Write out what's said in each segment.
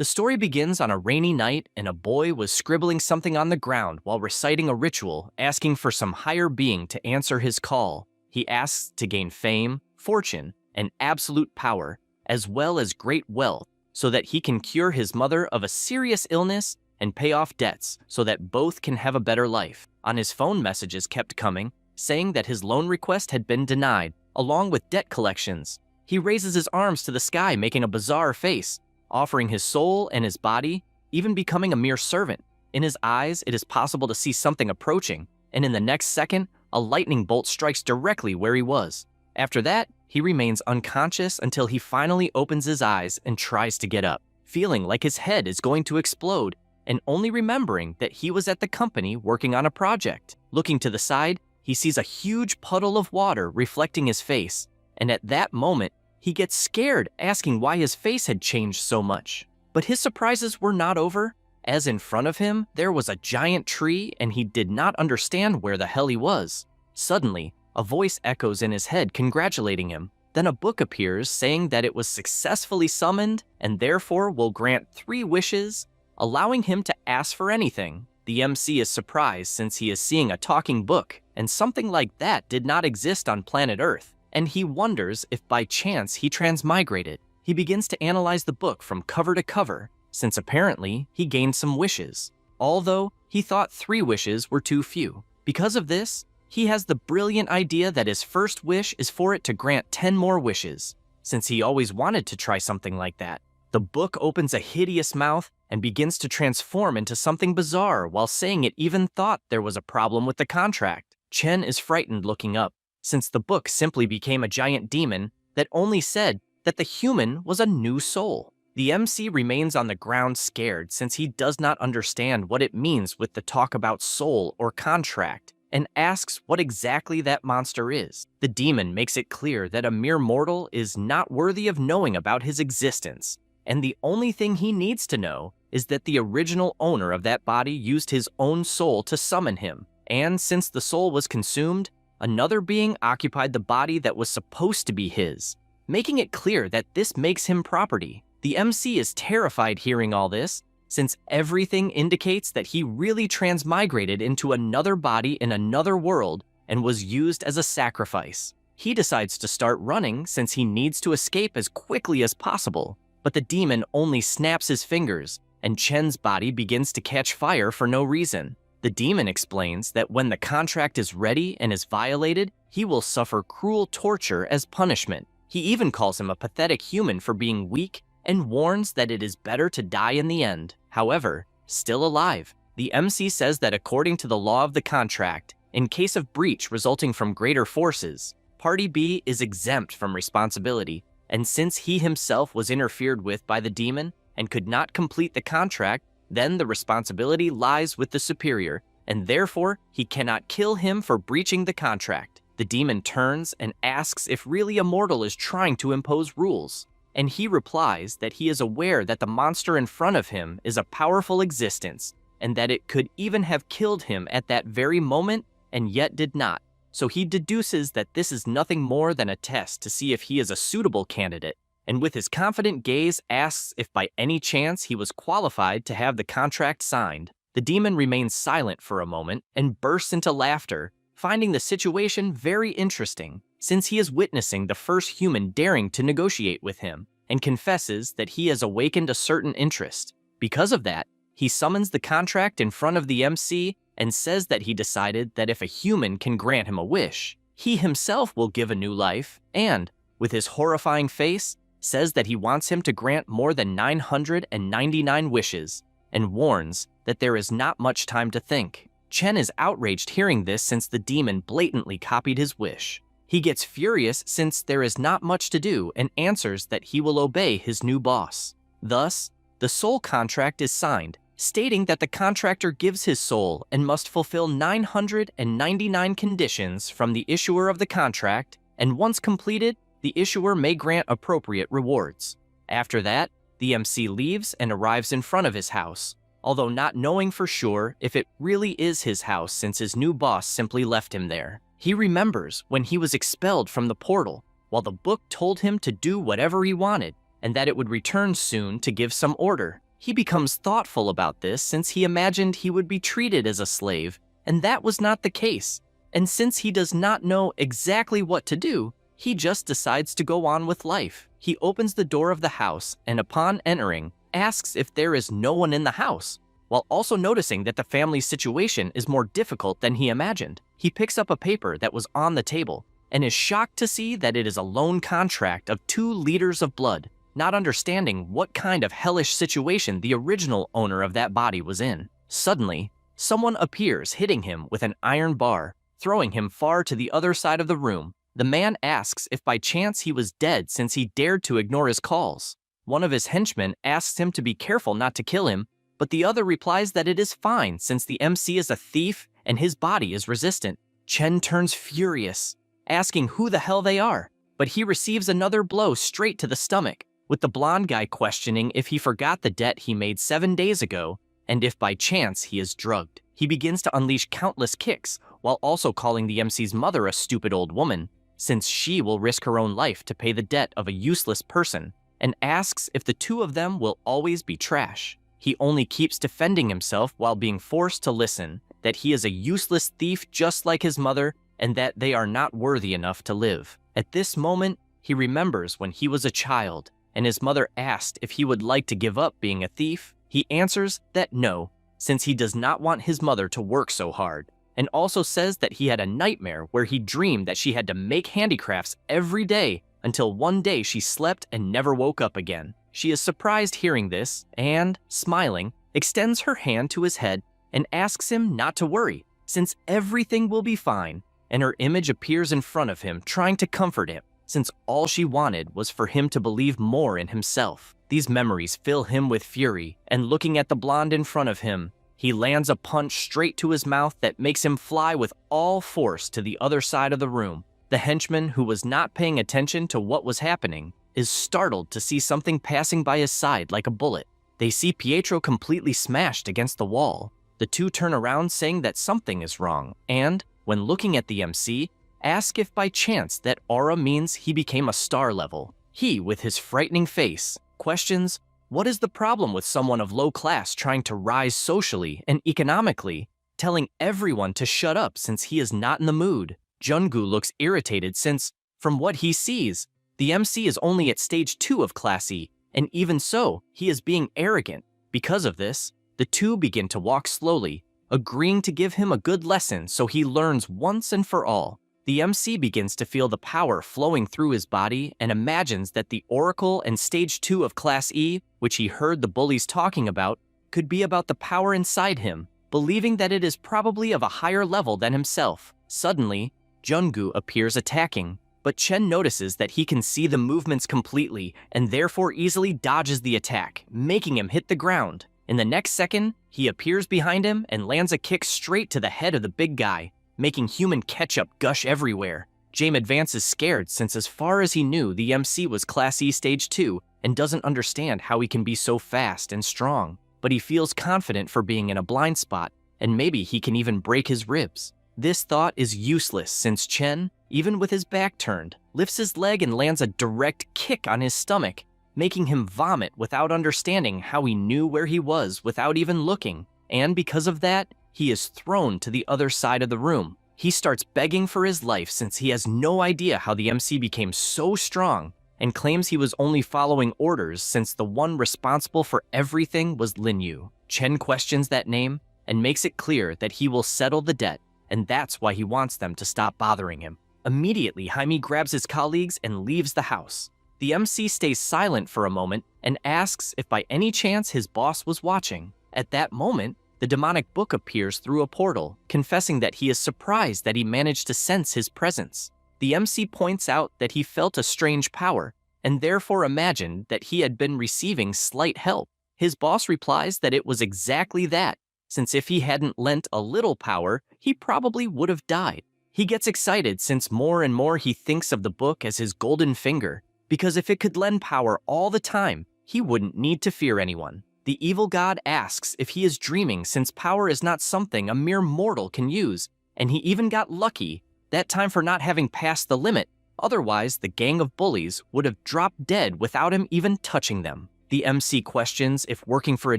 The story begins on a rainy night, and a boy was scribbling something on the ground while reciting a ritual, asking for some higher being to answer his call. He asks to gain fame, fortune, and absolute power, as well as great wealth, so that he can cure his mother of a serious illness and pay off debts so that both can have a better life. On his phone, messages kept coming, saying that his loan request had been denied, along with debt collections. He raises his arms to the sky, making a bizarre face, offering his soul and his body, even becoming a mere servant. In his eyes, it is possible to see something approaching, and in the next second, a lightning bolt strikes directly where he was. After that, he remains unconscious until he finally opens his eyes and tries to get up, feeling like his head is going to explode, and only remembering that he was at the company working on a project. Looking to the side, he sees a huge puddle of water reflecting his face, and at that moment, he gets scared, asking why his face had changed so much. But his surprises were not over, as in front of him, there was a giant tree and he did not understand where the hell he was. Suddenly, a voice echoes in his head congratulating him. Then a book appears saying that it was successfully summoned and therefore will grant 3 wishes, allowing him to ask for anything. The MC is surprised since he is seeing a talking book, and something like that did not exist on planet Earth, and he wonders if by chance he transmigrated. He begins to analyze the book from cover to cover, since apparently he gained some wishes, although he thought 3 wishes were too few. Because of this, he has the brilliant idea that his first wish is for it to grant 10 more wishes, since he always wanted to try something like that. The book opens a hideous mouth and begins to transform into something bizarre while saying it even thought there was a problem with the contract. Chen is frightened looking up, since the book simply became a giant demon that only said that the human was a new soul. The MC remains on the ground scared since he does not understand what it means with the talk about soul or contract, and asks what exactly that monster is. The demon makes it clear that a mere mortal is not worthy of knowing about his existence, and the only thing he needs to know is that the original owner of that body used his own soul to summon him, and since the soul was consumed, another being occupied the body that was supposed to be his, making it clear that this makes him property. The MC is terrified hearing all this, since everything indicates that he really transmigrated into another body in another world and was used as a sacrifice. He decides to start running since he needs to escape as quickly as possible, but the demon only snaps his fingers, and Chen's body begins to catch fire for no reason. The demon explains that when the contract is ready and is violated, he will suffer cruel torture as punishment. He even calls him a pathetic human for being weak and warns that it is better to die in the end. However, still alive, the MC says that according to the law of the contract, in case of breach resulting from greater forces, Party B is exempt from responsibility, and since he himself was interfered with by the demon and could not complete the contract, then the responsibility lies with the superior, and therefore he cannot kill him for breaching the contract. The demon turns and asks if really a mortal is trying to impose rules, and he replies that he is aware that the monster in front of him is a powerful existence, and that it could even have killed him at that very moment and yet did not. So he deduces that this is nothing more than a test to see if he is a suitable candidate, and with his confident gaze asks if by any chance he was qualified to have the contract signed. The demon remains silent for a moment and bursts into laughter, finding the situation very interesting, since he is witnessing the first human daring to negotiate with him, and confesses that he has awakened a certain interest. Because of that, he summons the contract in front of the MC and says that he decided that if a human can grant him a wish, he himself will give a new life, and, with his horrifying face, says that he wants him to grant more than 999 wishes, and warns that there is not much time to think. Chen is outraged hearing this since the demon blatantly copied his wish. He gets furious since there is not much to do and answers that he will obey his new boss. Thus, the soul contract is signed, stating that the contractor gives his soul and must fulfill 999 conditions from the issuer of the contract, and once completed, the issuer may grant appropriate rewards. After that, the MC leaves and arrives in front of his house, although not knowing for sure if it really is his house since his new boss simply left him there. He remembers when he was expelled from the portal, while the book told him to do whatever he wanted, and that it would return soon to give some order. He becomes thoughtful about this since he imagined he would be treated as a slave, and that was not the case. And since he does not know exactly what to do, he just decides to go on with life. He opens the door of the house and upon entering, asks if there is no one in the house, while also noticing that the family's situation is more difficult than he imagined. He picks up a paper that was on the table and is shocked to see that it is a loan contract of 2 liters of blood, not understanding what kind of hellish situation the original owner of that body was in. Suddenly, someone appears hitting him with an iron bar, throwing him far to the other side of the room. The man asks if by chance he was dead since he dared to ignore his calls. One of his henchmen asks him to be careful not to kill him, but the other replies that it is fine since the MC is a thief and his body is resistant. Chen turns furious, asking who the hell they are, but he receives another blow straight to the stomach, with the blonde guy questioning if he forgot the debt he made 7 days ago and if by chance he is drugged. He begins to unleash countless kicks while also calling the MC's mother a stupid old woman, since she will risk her own life to pay the debt of a useless person, and asks if the 2 of them will always be trash. He only keeps defending himself while being forced to listen that he is a useless thief just like his mother and that they are not worthy enough to live. At this moment, he remembers when he was a child and his mother asked if he would like to give up being a thief. He answers that no, since he does not want his mother to work so hard, and also says that he had a nightmare where he dreamed that she had to make handicrafts every day until one day she slept and never woke up again. She is surprised hearing this and, smiling, extends her hand to his head and asks him not to worry, since everything will be fine, and her image appears in front of him trying to comfort him, since all she wanted was for him to believe more in himself. These memories fill him with fury, and looking at the blonde in front of him, he lands a punch straight to his mouth that makes him fly with all force to the other side of the room. The henchman, who was not paying attention to what was happening, is startled to see something passing by his side like a bullet. They see Pietro completely smashed against the wall. The 2 turn around saying that something is wrong, and, when looking at the MC, ask if by chance that aura means he became a star level. He, with his frightening face, questions, what is the problem with someone of low class trying to rise socially and economically, telling everyone to shut up since he is not in the mood. Jungu looks irritated since, from what he sees, the MC is only at stage 2 of Class E, and even so, he is being arrogant. Because of this, the 2 begin to walk slowly, agreeing to give him a good lesson so he learns once and for all. The MC begins to feel the power flowing through his body and imagines that the Oracle and Stage 2 of Class E, which he heard the bullies talking about, could be about the power inside him, believing that it is probably of a higher level than himself. Suddenly, Jungu appears attacking, but Chen notices that he can see the movements completely and therefore easily dodges the attack, making him hit the ground. In the next second, he appears behind him and lands a kick straight to the head of the big guy, making human ketchup gush everywhere. James advances scared since as far as he knew, the MC was Class E Stage 2 and doesn't understand how he can be so fast and strong, but he feels confident for being in a blind spot, and maybe he can even break his ribs. This thought is useless since Chen, even with his back turned, lifts his leg and lands a direct kick on his stomach, making him vomit without understanding how he knew where he was without even looking, and because of that, he is thrown to the other side of the room. He starts begging for his life since he has no idea how the MC became so strong, and claims he was only following orders since the one responsible for everything was Lin Yu. Chen questions that name and makes it clear that he will settle the debt, and that's why he wants them to stop bothering him. Immediately, Jaime grabs his colleagues and leaves the house. The MC stays silent for a moment and asks if by any chance his boss was watching. At that moment, the demonic book appears through a portal, confessing that he is surprised that he managed to sense his presence. The MC points out that he felt a strange power, and therefore imagined that he had been receiving slight help. His boss replies that it was exactly that, since if he hadn't lent a little power, he probably would have died. He gets excited since more and more he thinks of the book as his golden finger, because if it could lend power all the time, he wouldn't need to fear anyone. The evil god asks if he is dreaming since power is not something a mere mortal can use, and he even got lucky, that time for not having passed the limit, otherwise the gang of bullies would have dropped dead without him even touching them. The MC questions if working for a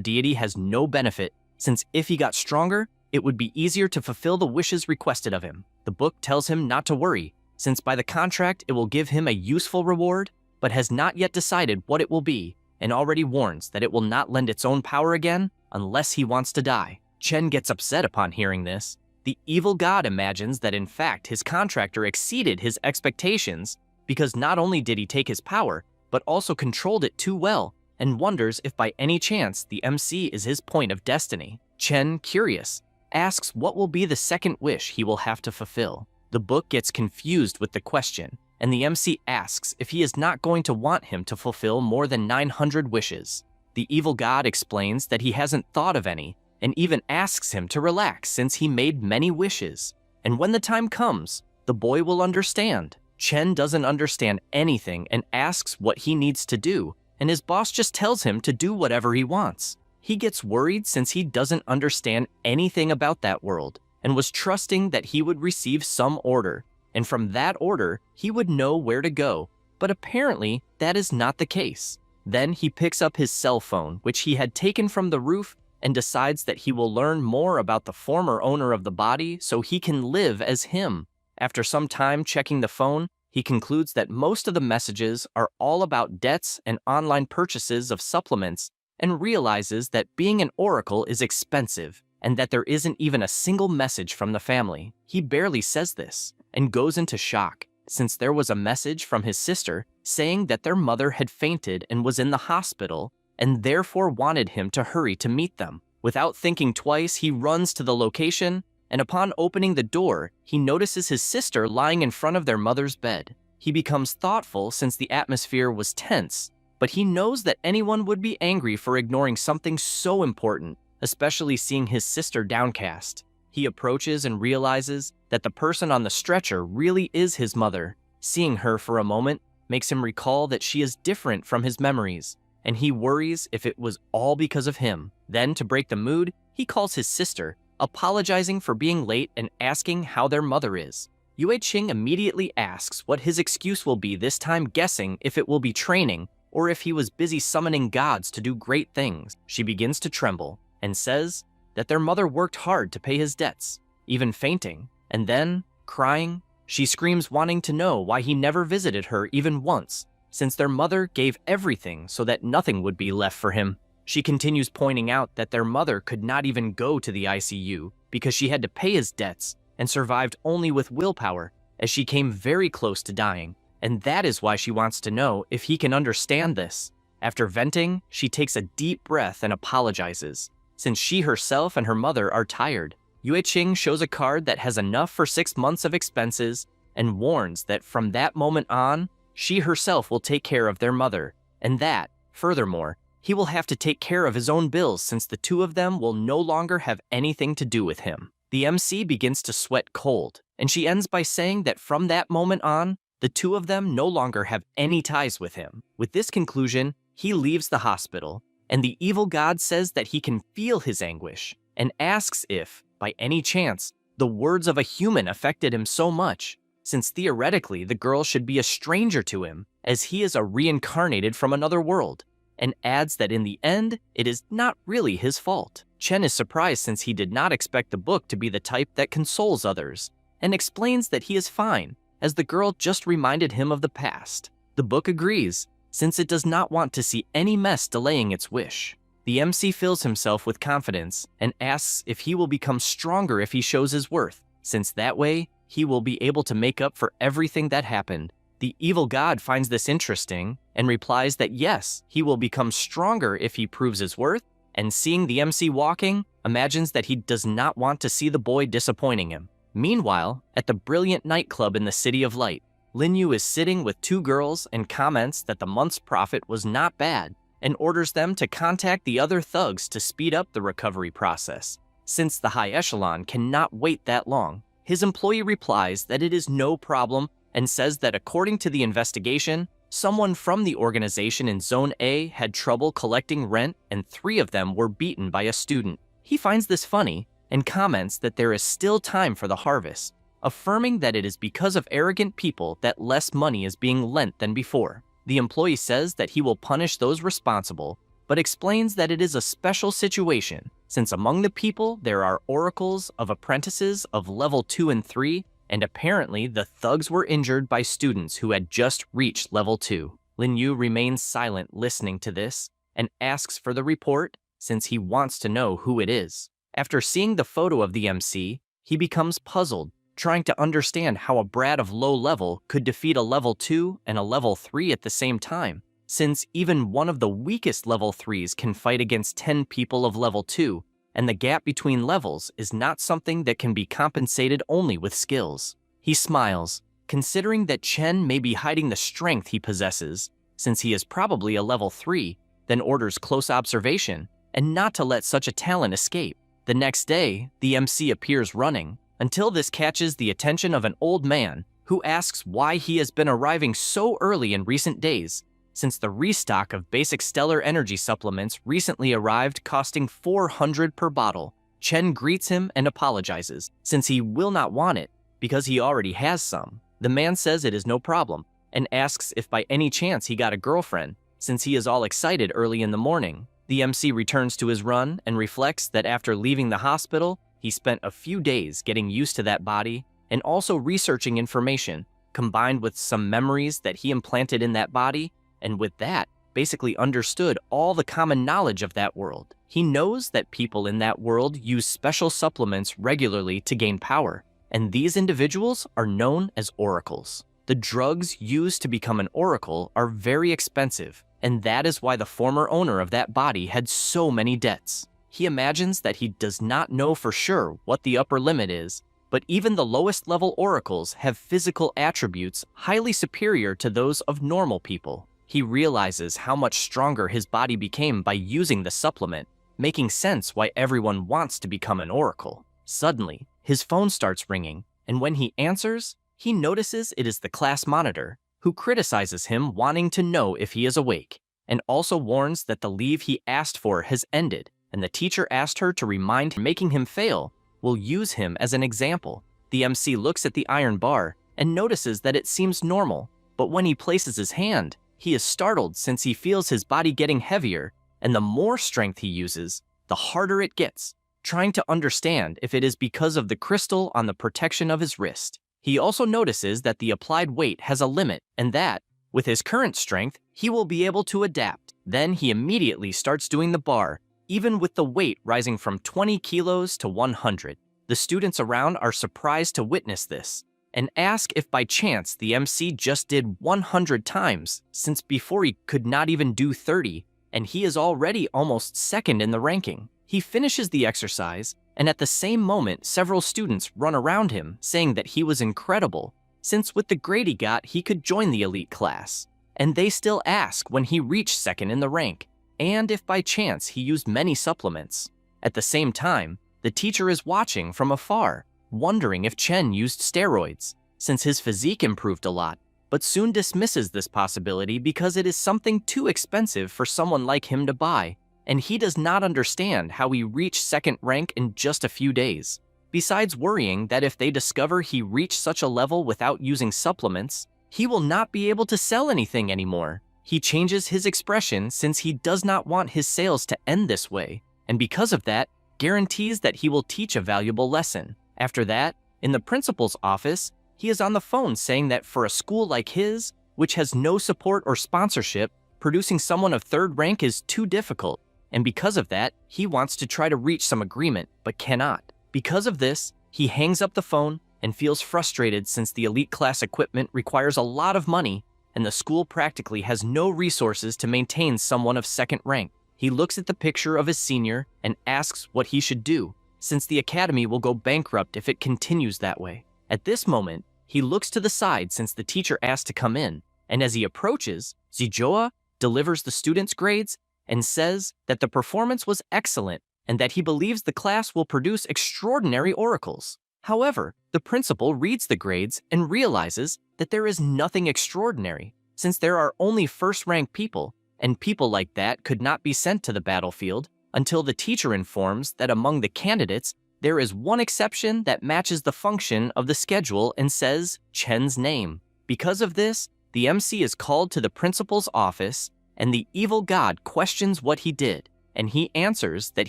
deity has no benefit, since if he got stronger, it would be easier to fulfill the wishes requested of him. The book tells him not to worry, since by the contract it will give him a useful reward, but has not yet decided what it will be, and already warns that it will not lend its own power again unless he wants to die. Chen gets upset upon hearing this. The evil god imagines that in fact his contractor exceeded his expectations because not only did he take his power, but also controlled it too well, and wonders if by any chance the MC is his point of destiny. Chen, curious, asks what will be the second wish he will have to fulfill. The book gets confused with the question, and the MC asks if he is not going to want him to fulfill more than 900 wishes. The evil god explains that he hasn't thought of any, and even asks him to relax since he made many wishes. And when the time comes, the boy will understand. Chen doesn't understand anything and asks what he needs to do, and his boss just tells him to do whatever he wants. He gets worried since he doesn't understand anything about that world, and was trusting that he would receive some order, and from that order, he would know where to go, but apparently that is not the case. Then he picks up his cell phone, which he had taken from the roof, and decides that he will learn more about the former owner of the body so he can live as him. After some time checking the phone, he concludes that most of the messages are all about debts and online purchases of supplements, and realizes that being an oracle is expensive, and that there isn't even a single message from the family. He barely says this, and goes into shock, since there was a message from his sister saying that their mother had fainted and was in the hospital, and therefore wanted him to hurry to meet them. Without thinking twice, he runs to the location, and upon opening the door, he notices his sister lying in front of their mother's bed. He becomes thoughtful since the atmosphere was tense, but he knows that anyone would be angry for ignoring something so important, especially seeing his sister downcast. He approaches and realizes that the person on the stretcher really is his mother. Seeing her for a moment makes him recall that she is different from his memories, and he worries if it was all because of him. Then, to break the mood, he calls his sister, apologizing for being late and asking how their mother is. Yue Qing immediately asks what his excuse will be this time, guessing if it will be training or if he was busy summoning gods to do great things. She begins to tremble and says that their mother worked hard to pay his debts, even fainting, and then, crying, she screams wanting to know why he never visited her even once, since their mother gave everything so that nothing would be left for him. She continues pointing out that their mother could not even go to the ICU because she had to pay his debts and survived only with willpower, as she came very close to dying, and that is why she wants to know if he can understand this. After venting, she takes a deep breath and apologizes, since she herself and her mother are tired. Yue Qing shows a card that has enough for 6 months of expenses and warns that from that moment on, she herself will take care of their mother, and that, furthermore, he will have to take care of his own bills since the two of them will no longer have anything to do with him. The MC begins to sweat cold, and she ends by saying that from that moment on, the two of them no longer have any ties with him. With this conclusion, he leaves the hospital, and the evil god says that he can feel his anguish, and asks if, by any chance, the words of a human affected him so much, since theoretically the girl should be a stranger to him, as he is a reincarnated from another world, and adds that in the end, it is not really his fault. Chen is surprised since he did not expect the book to be the type that consoles others, and explains that he is fine, as the girl just reminded him of the past. The book agrees, since it does not want to see any mess delaying its wish. The MC fills himself with confidence and asks if he will become stronger if he shows his worth, since that way, he will be able to make up for everything that happened. The evil god finds this interesting and replies that yes, he will become stronger if he proves his worth, and seeing the MC walking, imagines that he does not want to see the boy disappointing him. Meanwhile, at the brilliant nightclub in the City of Light, Lin Yu is sitting with two girls and comments that the month's profit was not bad, and orders them to contact the other thugs to speed up the recovery process, since the high echelon cannot wait that long. His employee replies that it is no problem and says that according to the investigation, someone from the organization in Zone A had trouble collecting rent and 3 of them were beaten by a student. He finds this funny and comments that there is still time for the harvest, affirming that it is because of arrogant people that less money is being lent than before. The employee says that he will punish those responsible, but explains that it is a special situation since among the people there are oracles of apprentices of level 2 and 3, and apparently the thugs were injured by students who had just reached level 2. Lin Yu remains silent listening to this and asks for the report since he wants to know who it is. After seeing the photo of the MC, he becomes puzzled, trying to understand how a brat of low level could defeat a level 2 and a level 3 at the same time, since even one of the weakest level 3s can fight against 10 people of level 2, and the gap between levels is not something that can be compensated only with skills. He smiles, considering that Chen may be hiding the strength he possesses, since he is probably a level 3, then orders close observation and not to let such a talent escape. The next day, the MC appears running, until this catches the attention of an old man who asks why he has been arriving so early in recent days, since the restock of basic stellar energy supplements recently arrived costing 400 per bottle. Chen greets him and apologizes, since he will not want it, because he already has some. The man says it is no problem, and asks if by any chance he got a girlfriend, since he is all excited early in the morning. The MC returns to his run and reflects that after leaving the hospital, he spent a few days getting used to that body and also researching information, combined with some memories that he implanted in that body, and with that, basically understood all the common knowledge of that world. He knows that people in that world use special supplements regularly to gain power, and these individuals are known as oracles. The drugs used to become an oracle are very expensive, and that is why the former owner of that body had so many debts. He imagines that he does not know for sure what the upper limit is, but even the lowest level oracles have physical attributes highly superior to those of normal people. He realizes how much stronger his body became by using the supplement, making sense why everyone wants to become an oracle. Suddenly, his phone starts ringing, and when he answers, he notices it is the class monitor, who criticizes him wanting to know if he is awake, and also warns that the leave he asked for has ended, and the teacher asked her to remind him making him fail will use him as an example. The MC looks at the iron bar and notices that it seems normal, but when he places his hand, he is startled since he feels his body getting heavier, and the more strength he uses, the harder it gets, trying to understand if it is because of the crystal on the protection of his wrist. He also notices that the applied weight has a limit, and that, with his current strength, he will be able to adapt. Then he immediately starts doing the bar, even with the weight rising from 20 kilos to 100. The students around are surprised to witness this, and ask if by chance the MC just did 100 times, since before he could not even do 30, and he is already almost second in the ranking. He finishes the exercise, and at the same moment several students run around him saying that he was incredible, since with the grade he got he could join the elite class. And they still ask when he reached second in the rank, and if by chance he used many supplements. At the same time, the teacher is watching from afar, wondering if Chen used steroids, since his physique improved a lot, but soon dismisses this possibility because it is something too expensive for someone like him to buy, and he does not understand how he reached second rank in just a few days. Besides worrying that if they discover he reached such a level without using supplements, he will not be able to sell anything anymore. He changes his expression since he does not want his sales to end this way, and because of that, guarantees that he will teach a valuable lesson. After that, in the principal's office, he is on the phone saying that for a school like his, which has no support or sponsorship, producing someone of third rank is too difficult, and because of that, he wants to try to reach some agreement, but cannot. Because of this, he hangs up the phone and feels frustrated since the elite class equipment requires a lot of money, and the school practically has no resources to maintain someone of second rank. He looks at the picture of his senior and asks what he should do, since the academy will go bankrupt if it continues that way. At this moment, he looks to the side since the teacher asked to come in, and as he approaches, Zijoa delivers the students' grades and says that the performance was excellent and that he believes the class will produce extraordinary oracles. However, the principal reads the grades and realizes that there is nothing extraordinary, since there are only first-rank people, and people like that could not be sent to the battlefield until the teacher informs that among the candidates, there is one exception that matches the function of the schedule and says Chen's name. Because of this, the MC is called to the principal's office, and the evil god questions what he did, and he answers that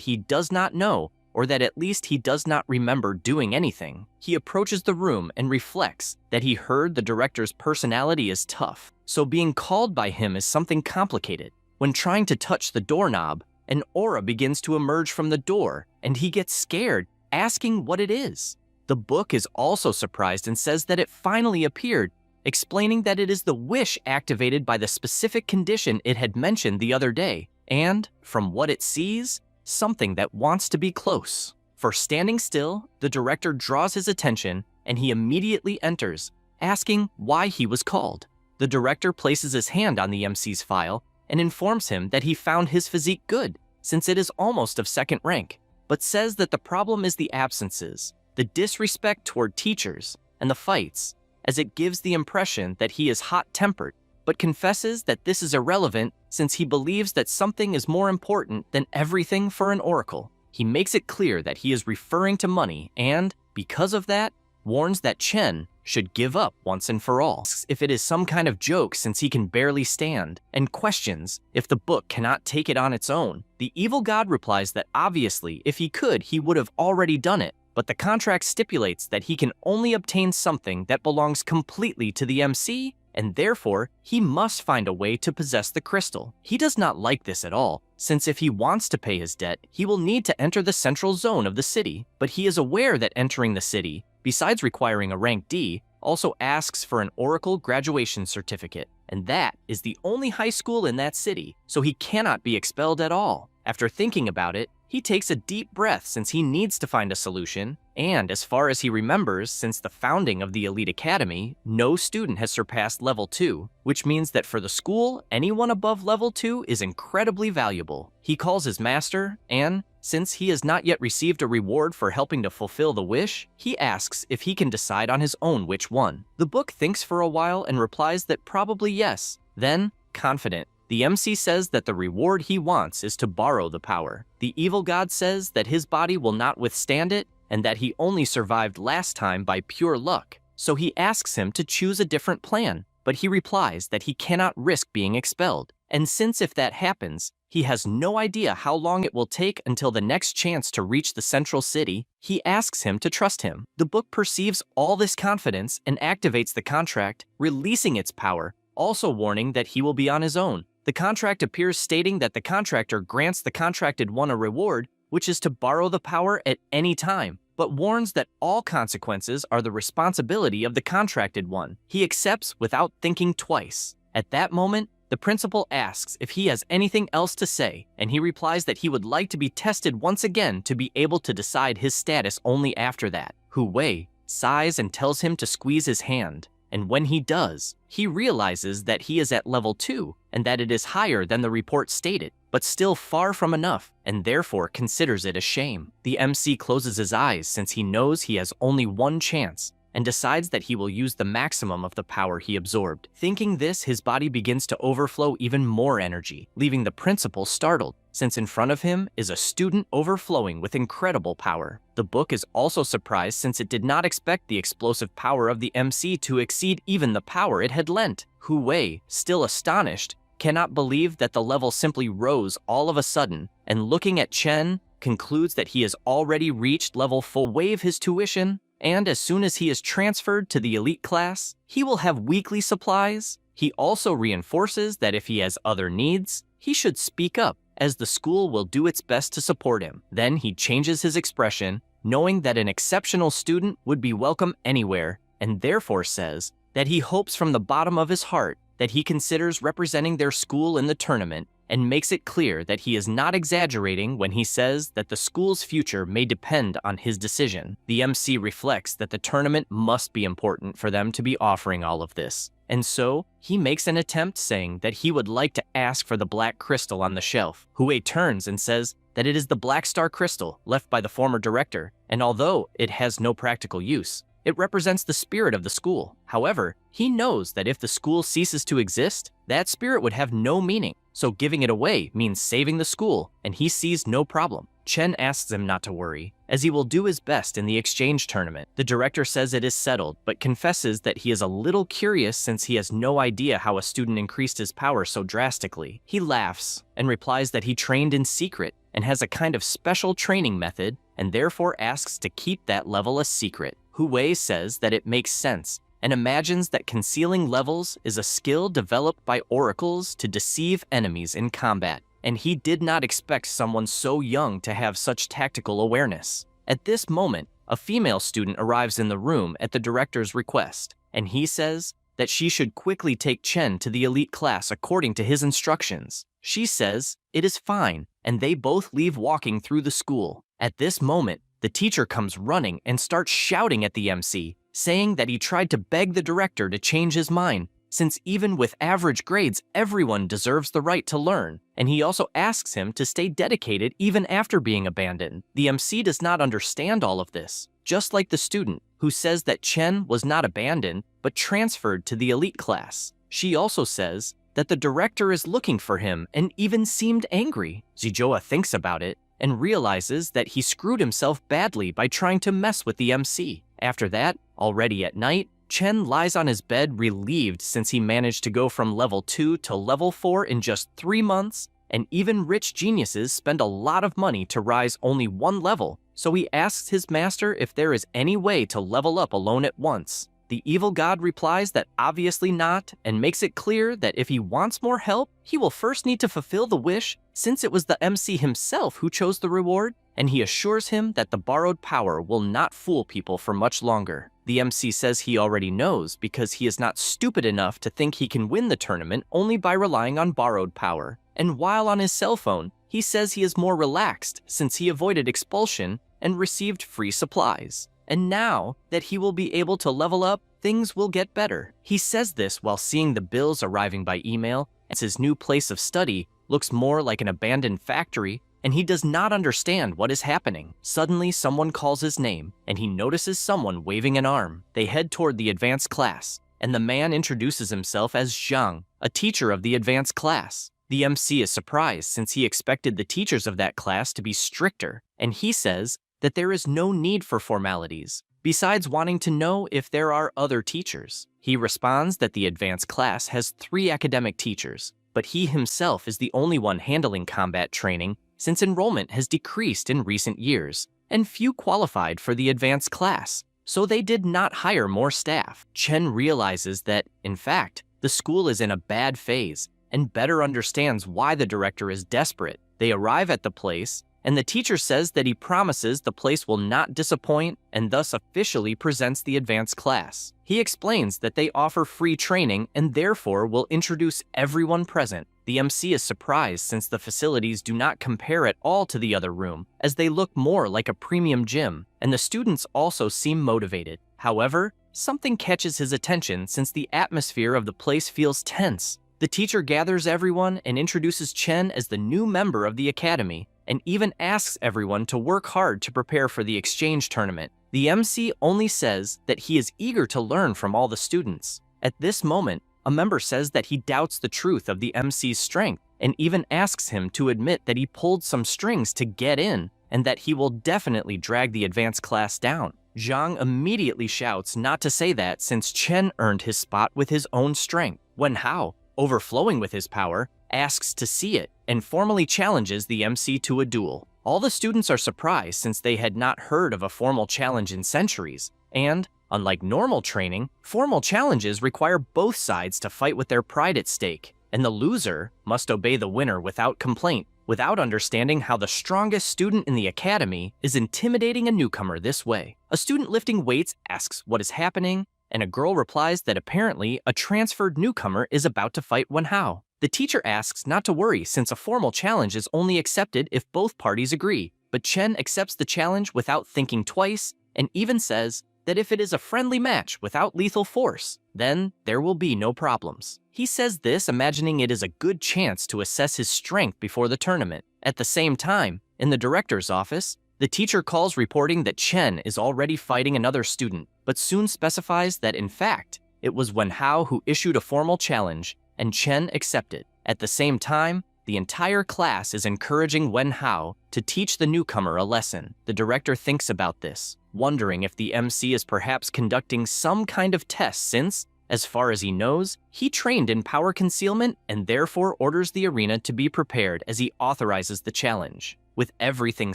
he does not know, or that at least he does not remember doing anything. He approaches the room and reflects that he heard the director's personality is tough, so being called by him is something complicated. When trying to touch the doorknob, an aura begins to emerge from the door, and he gets scared, asking what it is. The book is also surprised and says that it finally appeared, explaining that it is the wish activated by the specific condition it had mentioned the other day, and, from what it sees, something that wants to be close. For standing still, the director draws his attention, and he immediately enters, asking why he was called. The director places his hand on the MC's file and informs him that he found his physique good, since it is almost of second rank, but says that the problem is the absences, the disrespect toward teachers, and the fights, as it gives the impression that he is hot-tempered, but confesses that this is irrelevant since he believes that something is more important than everything for an oracle. He makes it clear that he is referring to money and, because of that, warns that Chen should give up once and for all. Asks if it is some kind of joke since he can barely stand, and questions if the book cannot take it on its own. The evil god replies that obviously, if he could, he would have already done it, but the contract stipulates that he can only obtain something that belongs completely to the MC, and therefore, he must find a way to possess the crystal. He does not like this at all, since if he wants to pay his debt, he will need to enter the central zone of the city, but he is aware that entering the city, besides requiring a rank D, also asks for an Oracle graduation certificate, and that is the only high school in that city, so he cannot be expelled at all. After thinking about it, he takes a deep breath since he needs to find a solution, and as far as he remembers, since the founding of the Elite Academy, no student has surpassed level 2, which means that for the school, anyone above level 2 is incredibly valuable. He calls his master, and since he has not yet received a reward for helping to fulfill the wish, he asks if he can decide on his own which one. The book thinks for a while and replies that probably yes. Then, confident, the MC says that the reward he wants is to borrow the power. The evil god says that his body will not withstand it, and that he only survived last time by pure luck. So he asks him to choose a different plan, but he replies that he cannot risk being expelled. And since if that happens, he has no idea how long it will take until the next chance to reach the central city, he asks him to trust him. The book perceives all this confidence and activates the contract, releasing its power, also warning that he will be on his own. The contract appears stating that the contractor grants the contracted one a reward, which is to borrow the power at any time, but warns that all consequences are the responsibility of the contracted one. He accepts without thinking twice. At that moment, the principal asks if he has anything else to say, and he replies that he would like to be tested once again to be able to decide his status only after that. Hu Wei sighs and tells him to squeeze his hand, and when he does, he realizes that he is at level 2 and that it is higher than the report stated, but still far from enough, and therefore considers it a shame. The MC closes his eyes since he knows he has only one chance, and decides that he will use the maximum of the power he absorbed. Thinking this, his body begins to overflow even more energy, leaving the principal startled, since in front of him is a student overflowing with incredible power. The book is also surprised since it did not expect the explosive power of the MC to exceed even the power it had lent. Hu Wei, still astonished, cannot believe that the level simply rose all of a sudden, and looking at Chen, concludes that he has already reached level 4. Waive his tuition, and as soon as he is transferred to the elite class, he will have weekly supplies. He also reinforces that if he has other needs, he should speak up, as the school will do its best to support him. Then he changes his expression, knowing that an exceptional student would be welcome anywhere, and therefore says that he hopes from the bottom of his heart that he considers representing their school in the tournament, and makes it clear that he is not exaggerating when he says that the school's future may depend on his decision. The MC reflects that the tournament must be important for them to be offering all of this, and so he makes an attempt saying that he would like to ask for the black crystal on the shelf. Hu Wei turns and says that it is the black star crystal left by the former director, and although it has no practical use, it represents the spirit of the school. However, he knows that if the school ceases to exist, that spirit would have no meaning, so giving it away means saving the school, and he sees no problem. Chen asks him not to worry, as he will do his best in the exchange tournament. The director says it is settled, but confesses that he is a little curious since he has no idea how a student increased his power so drastically. He laughs and replies that he trained in secret and has a kind of special training method and therefore asks to keep that level a secret. Hu Wei says that it makes sense and imagines that concealing levels is a skill developed by oracles to deceive enemies in combat, and he did not expect someone so young to have such tactical awareness. At this moment, a female student arrives in the room at the director's request, and he says that she should quickly take Chen to the elite class according to his instructions. She says it is fine, and they both leave walking through the school. At this moment, the teacher comes running and starts shouting at the MC, saying that he tried to beg the director to change his mind, since even with average grades, everyone deserves the right to learn, and he also asks him to stay dedicated even after being abandoned. The MC does not understand all of this, just like the student, who says that Chen was not abandoned, but transferred to the elite class. She also says that the director is looking for him and even seemed angry. Zijoa thinks about it and realizes that he screwed himself badly by trying to mess with the MC. After that, already at night, Chen lies on his bed relieved since he managed to go from level 2 to level 4 in just 3 months, and even rich geniuses spend a lot of money to rise only 1 level, so he asks his master if there is any way to level up alone at once. The evil god replies that obviously not, and makes it clear that if he wants more help, he will first need to fulfill the wish, since it was the MC himself who chose the reward, and he assures him that the borrowed power will not fool people for much longer. The MC says he already knows because he is not stupid enough to think he can win the tournament only by relying on borrowed power. And while on his cell phone, he says he is more relaxed since he avoided expulsion and received free supplies. And now that he will be able to level up, things will get better. He says this while seeing the bills arriving by email, as his new place of study looks more like an abandoned factory, and he does not understand what is happening. Suddenly, someone calls his name, and he notices someone waving an arm. They head toward the advanced class, and the man introduces himself as Zhang, a teacher of the advanced class. The MC is surprised since he expected the teachers of that class to be stricter, and he says that there is no need for formalities, besides wanting to know if there are other teachers. He responds that the advanced class has 3 academic teachers, but he himself is the only one handling combat training since enrollment has decreased in recent years, and few qualified for the advanced class, so they did not hire more staff. Chen realizes that, in fact, the school is in a bad phase, and better understands why the director is desperate. They arrive at the place, and the teacher says that he promises the place will not disappoint and thus officially presents the advanced class. He explains that they offer free training and therefore will introduce everyone present. The MC is surprised since the facilities do not compare at all to the other room, as they look more like a premium gym, and the students also seem motivated. However, something catches his attention since the atmosphere of the place feels tense. The teacher gathers everyone and introduces Chen as the new member of the academy, and even asks everyone to work hard to prepare for the exchange tournament. The MC only says that he is eager to learn from all the students. At this moment, a member says that he doubts the truth of the MC's strength, and even asks him to admit that he pulled some strings to get in, and that he will definitely drag the advanced class down. Zhang immediately shouts not to say that since Chen earned his spot with his own strength. Wen Hao, overflowing with his power, asks to see it, and formally challenges the MC to a duel. All the students are surprised since they had not heard of a formal challenge in centuries, and, unlike normal training, formal challenges require both sides to fight with their pride at stake, and the loser must obey the winner without complaint, without understanding how the strongest student in the academy is intimidating a newcomer this way. A student lifting weights asks what is happening, and a girl replies that apparently a transferred newcomer is about to fight Wen Hao. The teacher asks not to worry since a formal challenge is only accepted if both parties agree, but Chen accepts the challenge without thinking twice and even says that if it is a friendly match without lethal force, then there will be no problems. He says this imagining it is a good chance to assess his strength before the tournament. At the same time, in the director's office, the teacher calls reporting that Chen is already fighting another student, but soon specifies that in fact, it was Wen Hao who issued a formal challenge and Chen accepted. At the same time, the entire class is encouraging Wen Hao to teach the newcomer a lesson. The director thinks about this, wondering if the MC is perhaps conducting some kind of test since, as far as he knows, he trained in power concealment and therefore orders the arena to be prepared as he authorizes the challenge. With everything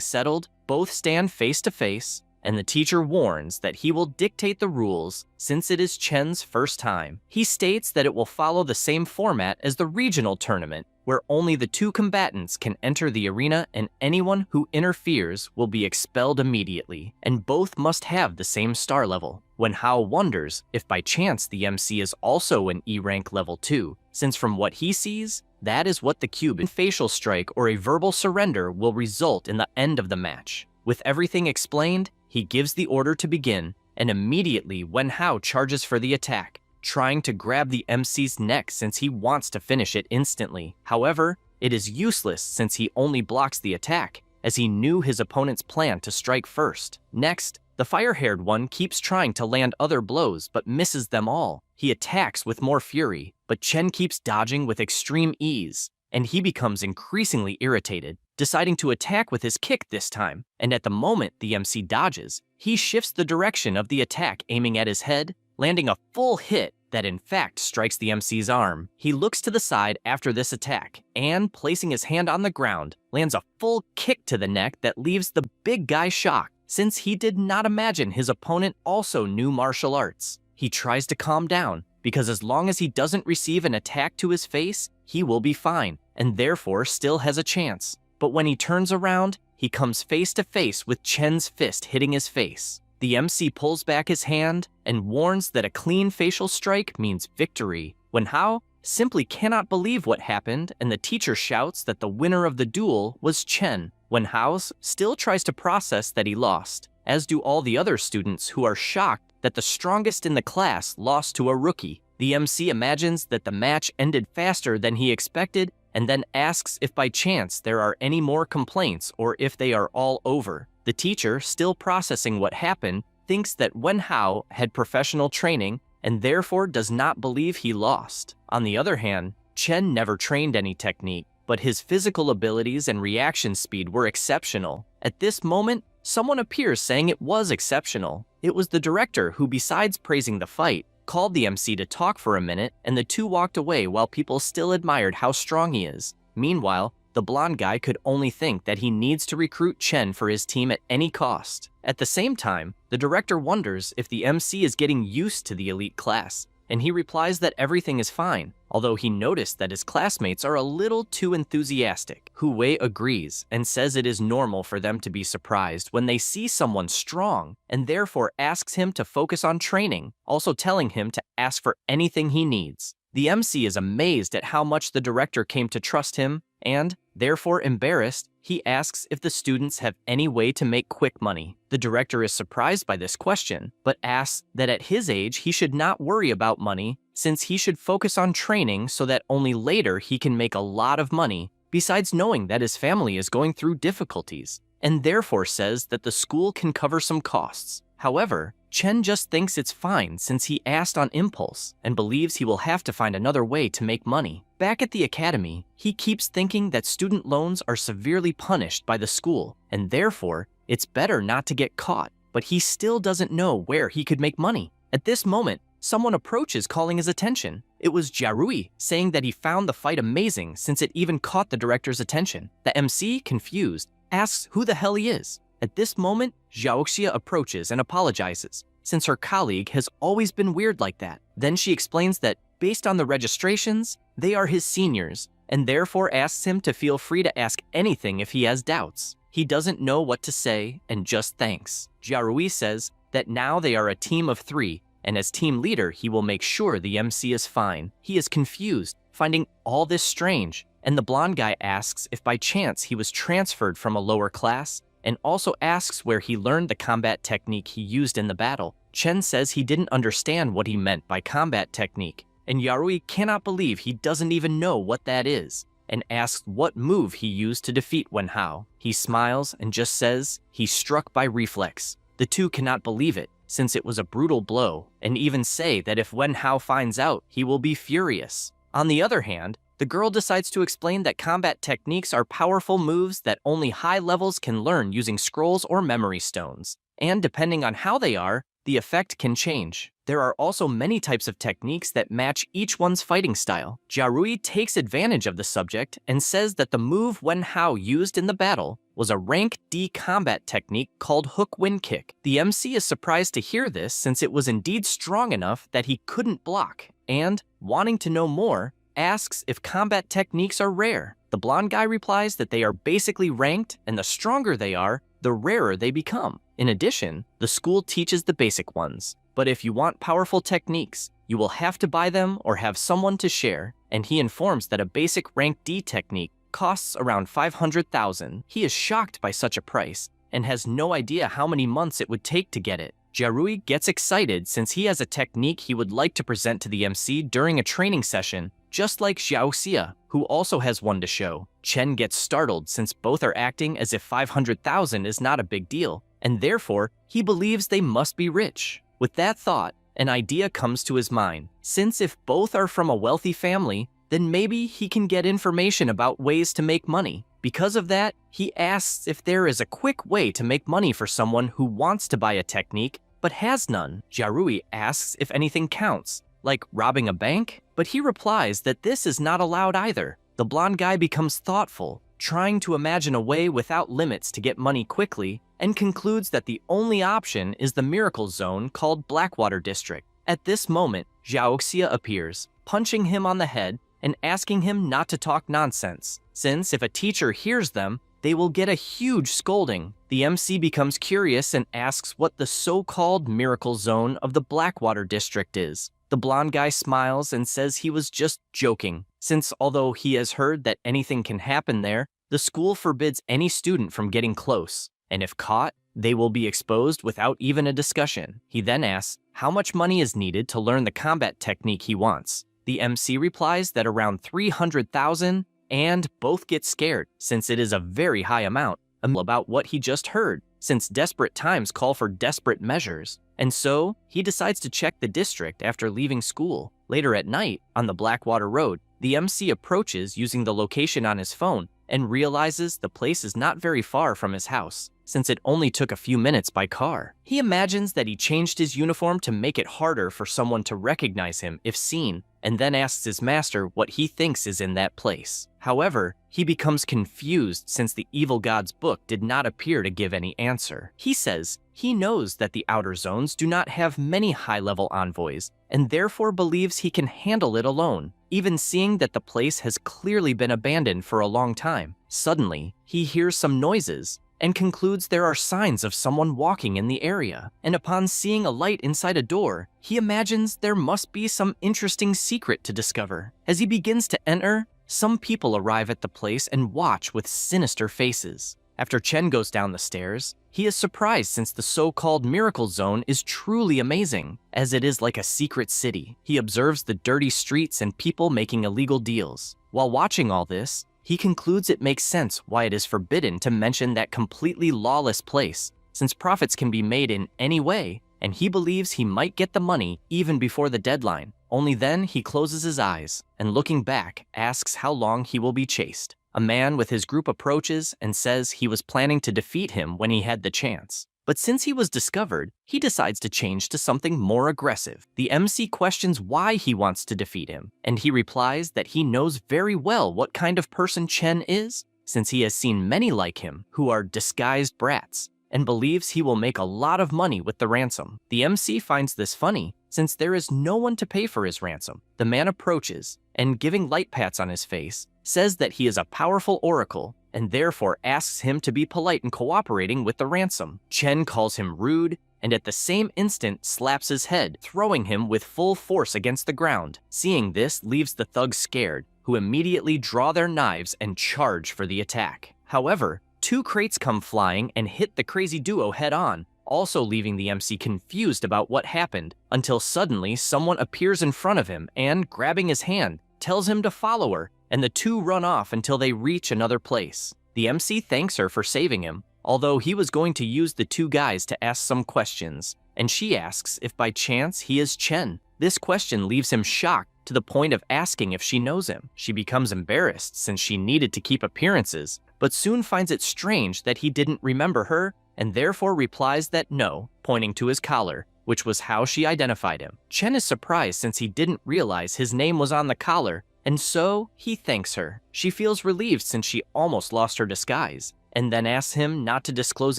settled, both stand face to face, and the teacher warns that he will dictate the rules since it is Chen's first time. He states that it will follow the same format as the regional tournament, where only the two combatants can enter the arena and anyone who interferes will be expelled immediately, and both must have the same star level. Wen Hao wonders if by chance the MC is also an E rank level 2, since from what he sees, that is what the Cuban facial strike or a verbal surrender will result in the end of the match. With everything explained, he gives the order to begin, and immediately Wen Hao charges for the attack, trying to grab the MC's neck since he wants to finish it instantly. However, it is useless since he only blocks the attack, as he knew his opponent's plan to strike first. Next, the fire-haired one keeps trying to land other blows but misses them all. He attacks with more fury, but Chen keeps dodging with extreme ease, and he becomes increasingly irritated, deciding to attack with his kick this time, and at the moment the MC dodges, he shifts the direction of the attack aiming at his head, landing a full hit that in fact strikes the MC's arm. He looks to the side after this attack, and placing his hand on the ground, lands a full kick to the neck that leaves the big guy shocked, since he did not imagine his opponent also knew martial arts. He tries to calm down, because as long as he doesn't receive an attack to his face, he will be fine, and therefore still has a chance. But when he turns around, he comes face to face with Chen's fist hitting his face. The MC pulls back his hand and warns that a clean facial strike means victory. Wen Hao simply cannot believe what happened, and the teacher shouts that the winner of the duel was Chen. Wen Hao still tries to process that he lost, as do all the other students who are shocked that the strongest in the class lost to a rookie. The MC imagines that the match ended faster than he expected and then asks if by chance there are any more complaints or if they are all over. The teacher, still processing what happened, thinks that Wen Hao had professional training and therefore does not believe he lost. On the other hand, Chen never trained any technique, but his physical abilities and reaction speed were exceptional. At this moment, someone appears saying it was exceptional. It was the director who, besides praising the fight, called the MC to talk for a minute, and the two walked away while people still admired how strong he is. Meanwhile, the blonde guy could only think that he needs to recruit Chen for his team at any cost. At the same time, the director wonders if the MC is getting used to the elite class, and he replies that everything is fine, although he noticed that his classmates are a little too enthusiastic. Hu Wei agrees and says it is normal for them to be surprised when they see someone strong, and therefore asks him to focus on training, also telling him to ask for anything he needs. The MC is amazed at how much the director came to trust him, and, therefore embarrassed, he asks if the students have any way to make quick money. The director is surprised by this question, but asks that at his age he should not worry about money, since he should focus on training so that only later he can make a lot of money, besides knowing that his family is going through difficulties, and therefore says that the school can cover some costs. However, Chen just thinks it's fine since he asked on impulse and believes he will have to find another way to make money. Back at the academy, he keeps thinking that student loans are severely punished by the school, and therefore, it's better not to get caught, but he still doesn't know where he could make money. At this moment, someone approaches calling his attention. It was Jiarui, saying that he found the fight amazing since it even caught the director's attention. The MC, confused, asks who the hell he is. At this moment, Xiaoxia approaches and apologizes, since her colleague has always been weird like that. Then she explains that, based on the registrations, they are his seniors, and therefore asks him to feel free to ask anything if he has doubts. He doesn't know what to say and just thanks. Jiarui says that now they are a team of 3, and as team leader he will make sure the MC is fine. He is confused, finding all this strange, and the blonde guy asks if by chance he was transferred from a lower class, and also asks where he learned the combat technique he used in the battle. Chen says he didn't understand what he meant by combat technique, and Yarui cannot believe he doesn't even know what that is, and asks what move he used to defeat Wen Hao. He smiles and just says he's struck by reflex. The two cannot believe it, since it was a brutal blow, and even say that if Wen Hao finds out, he will be furious. On the other hand, The girl decides to explain that combat techniques are powerful moves that only high levels can learn using scrolls or memory stones, and depending on how they are, the effect can change. There are also many types of techniques that match each one's fighting style. Jiarui takes advantage of the subject and says that the move Wen Hao used in the battle was a rank D combat technique called Hook Wind Kick. The MC is surprised to hear this since it was indeed strong enough that he couldn't block, and, wanting to know more, asks if combat techniques are rare. The blonde guy replies that they are basically ranked, and the stronger they are, the rarer they become. In addition, the school teaches the basic ones, but if you want powerful techniques, you will have to buy them or have someone to share, and he informs that a basic rank D technique costs around 500,000. He is shocked by such a price, and has no idea how many months it would take to get it. Jiarui gets excited since he has a technique he would like to present to the MC during a training session, just like Xiaoxia, who also has one to show. Chen gets startled since both are acting as if 500,000 is not a big deal, and therefore, he believes they must be rich. With that thought, an idea comes to his mind. Since if both are from a wealthy family, then maybe he can get information about ways to make money. Because of that, he asks if there is a quick way to make money for someone who wants to buy a technique but has none. Jiarui asks if anything counts, like robbing a bank, but he replies that this is not allowed either. The blonde guy becomes thoughtful, trying to imagine a way without limits to get money quickly, and concludes that the only option is the miracle zone called Blackwater District. At this moment, Xiaoxia appears, punching him on the head and asking him not to talk nonsense, since if a teacher hears them, they will get a huge scolding. The MC becomes curious and asks what the so-called miracle zone of the Blackwater District is. The blonde guy smiles and says he was just joking, since although he has heard that anything can happen there, the school forbids any student from getting close, and if caught, they will be exposed without even a discussion. He then asks how much money is needed to learn the combat technique he wants. The MC replies that around 300,000, and both get scared, since it is a very high amount, about what he just heard, since desperate times call for desperate measures. And so, he decides to check the district after leaving school. Later at night, on the Blackwater Road, the MC approaches using the location on his phone and realizes the place is not very far from his house, since it only took a few minutes by car. He imagines that he changed his uniform to make it harder for someone to recognize him if seen, and then asks his master what he thinks is in that place. However, he becomes confused since the evil god's book did not appear to give any answer. He says he knows that the outer zones do not have many high-level envoys, and therefore believes he can handle it alone, even seeing that the place has clearly been abandoned for a long time. Suddenly, he hears some noises, and concludes there are signs of someone walking in the area. And upon seeing a light inside a door, he imagines there must be some interesting secret to discover. As he begins to enter, some people arrive at the place and watch with sinister faces. After Chen goes down the stairs, he is surprised since the so-called miracle zone is truly amazing, as it is like a secret city. He observes the dirty streets and people making illegal deals. While watching all this, he concludes it makes sense why it is forbidden to mention that completely lawless place, since profits can be made in any way, and he believes he might get the money even before the deadline. Only then he closes his eyes, and looking back, asks how long he will be chased. A man with his group approaches and says he was planning to defeat him when he had the chance. But since he was discovered, he decides to change to something more aggressive. The MC questions why he wants to defeat him, and he replies that he knows very well what kind of person Chen is, since he has seen many like him who are disguised brats, and believes he will make a lot of money with the ransom. The MC finds this funny, since there is no one to pay for his ransom. The man approaches, and giving light pats on his face, says that he is a powerful oracle, and therefore asks him to be polite in cooperating with the ransom. Chen calls him rude, and at the same instant slaps his head, throwing him with full force against the ground. Seeing this leaves the thugs scared, who immediately draw their knives and charge for the attack. However, 2 crates come flying and hit the crazy duo head-on, also leaving the MC confused about what happened, until suddenly someone appears in front of him and, grabbing his hand, tells him to follow her, and the 2 run off until they reach another place. The MC thanks her for saving him, although he was going to use the 2 guys to ask some questions, and she asks if by chance he is Chen. This question leaves him shocked to the point of asking if she knows him. She becomes embarrassed since she needed to keep appearances, but soon finds it strange that he didn't remember her and therefore replies that no, pointing to his collar, which was how she identified him. Chen is surprised since he didn't realize his name was on the collar, and so he thanks her. She feels relieved since she almost lost her disguise, and then asks him not to disclose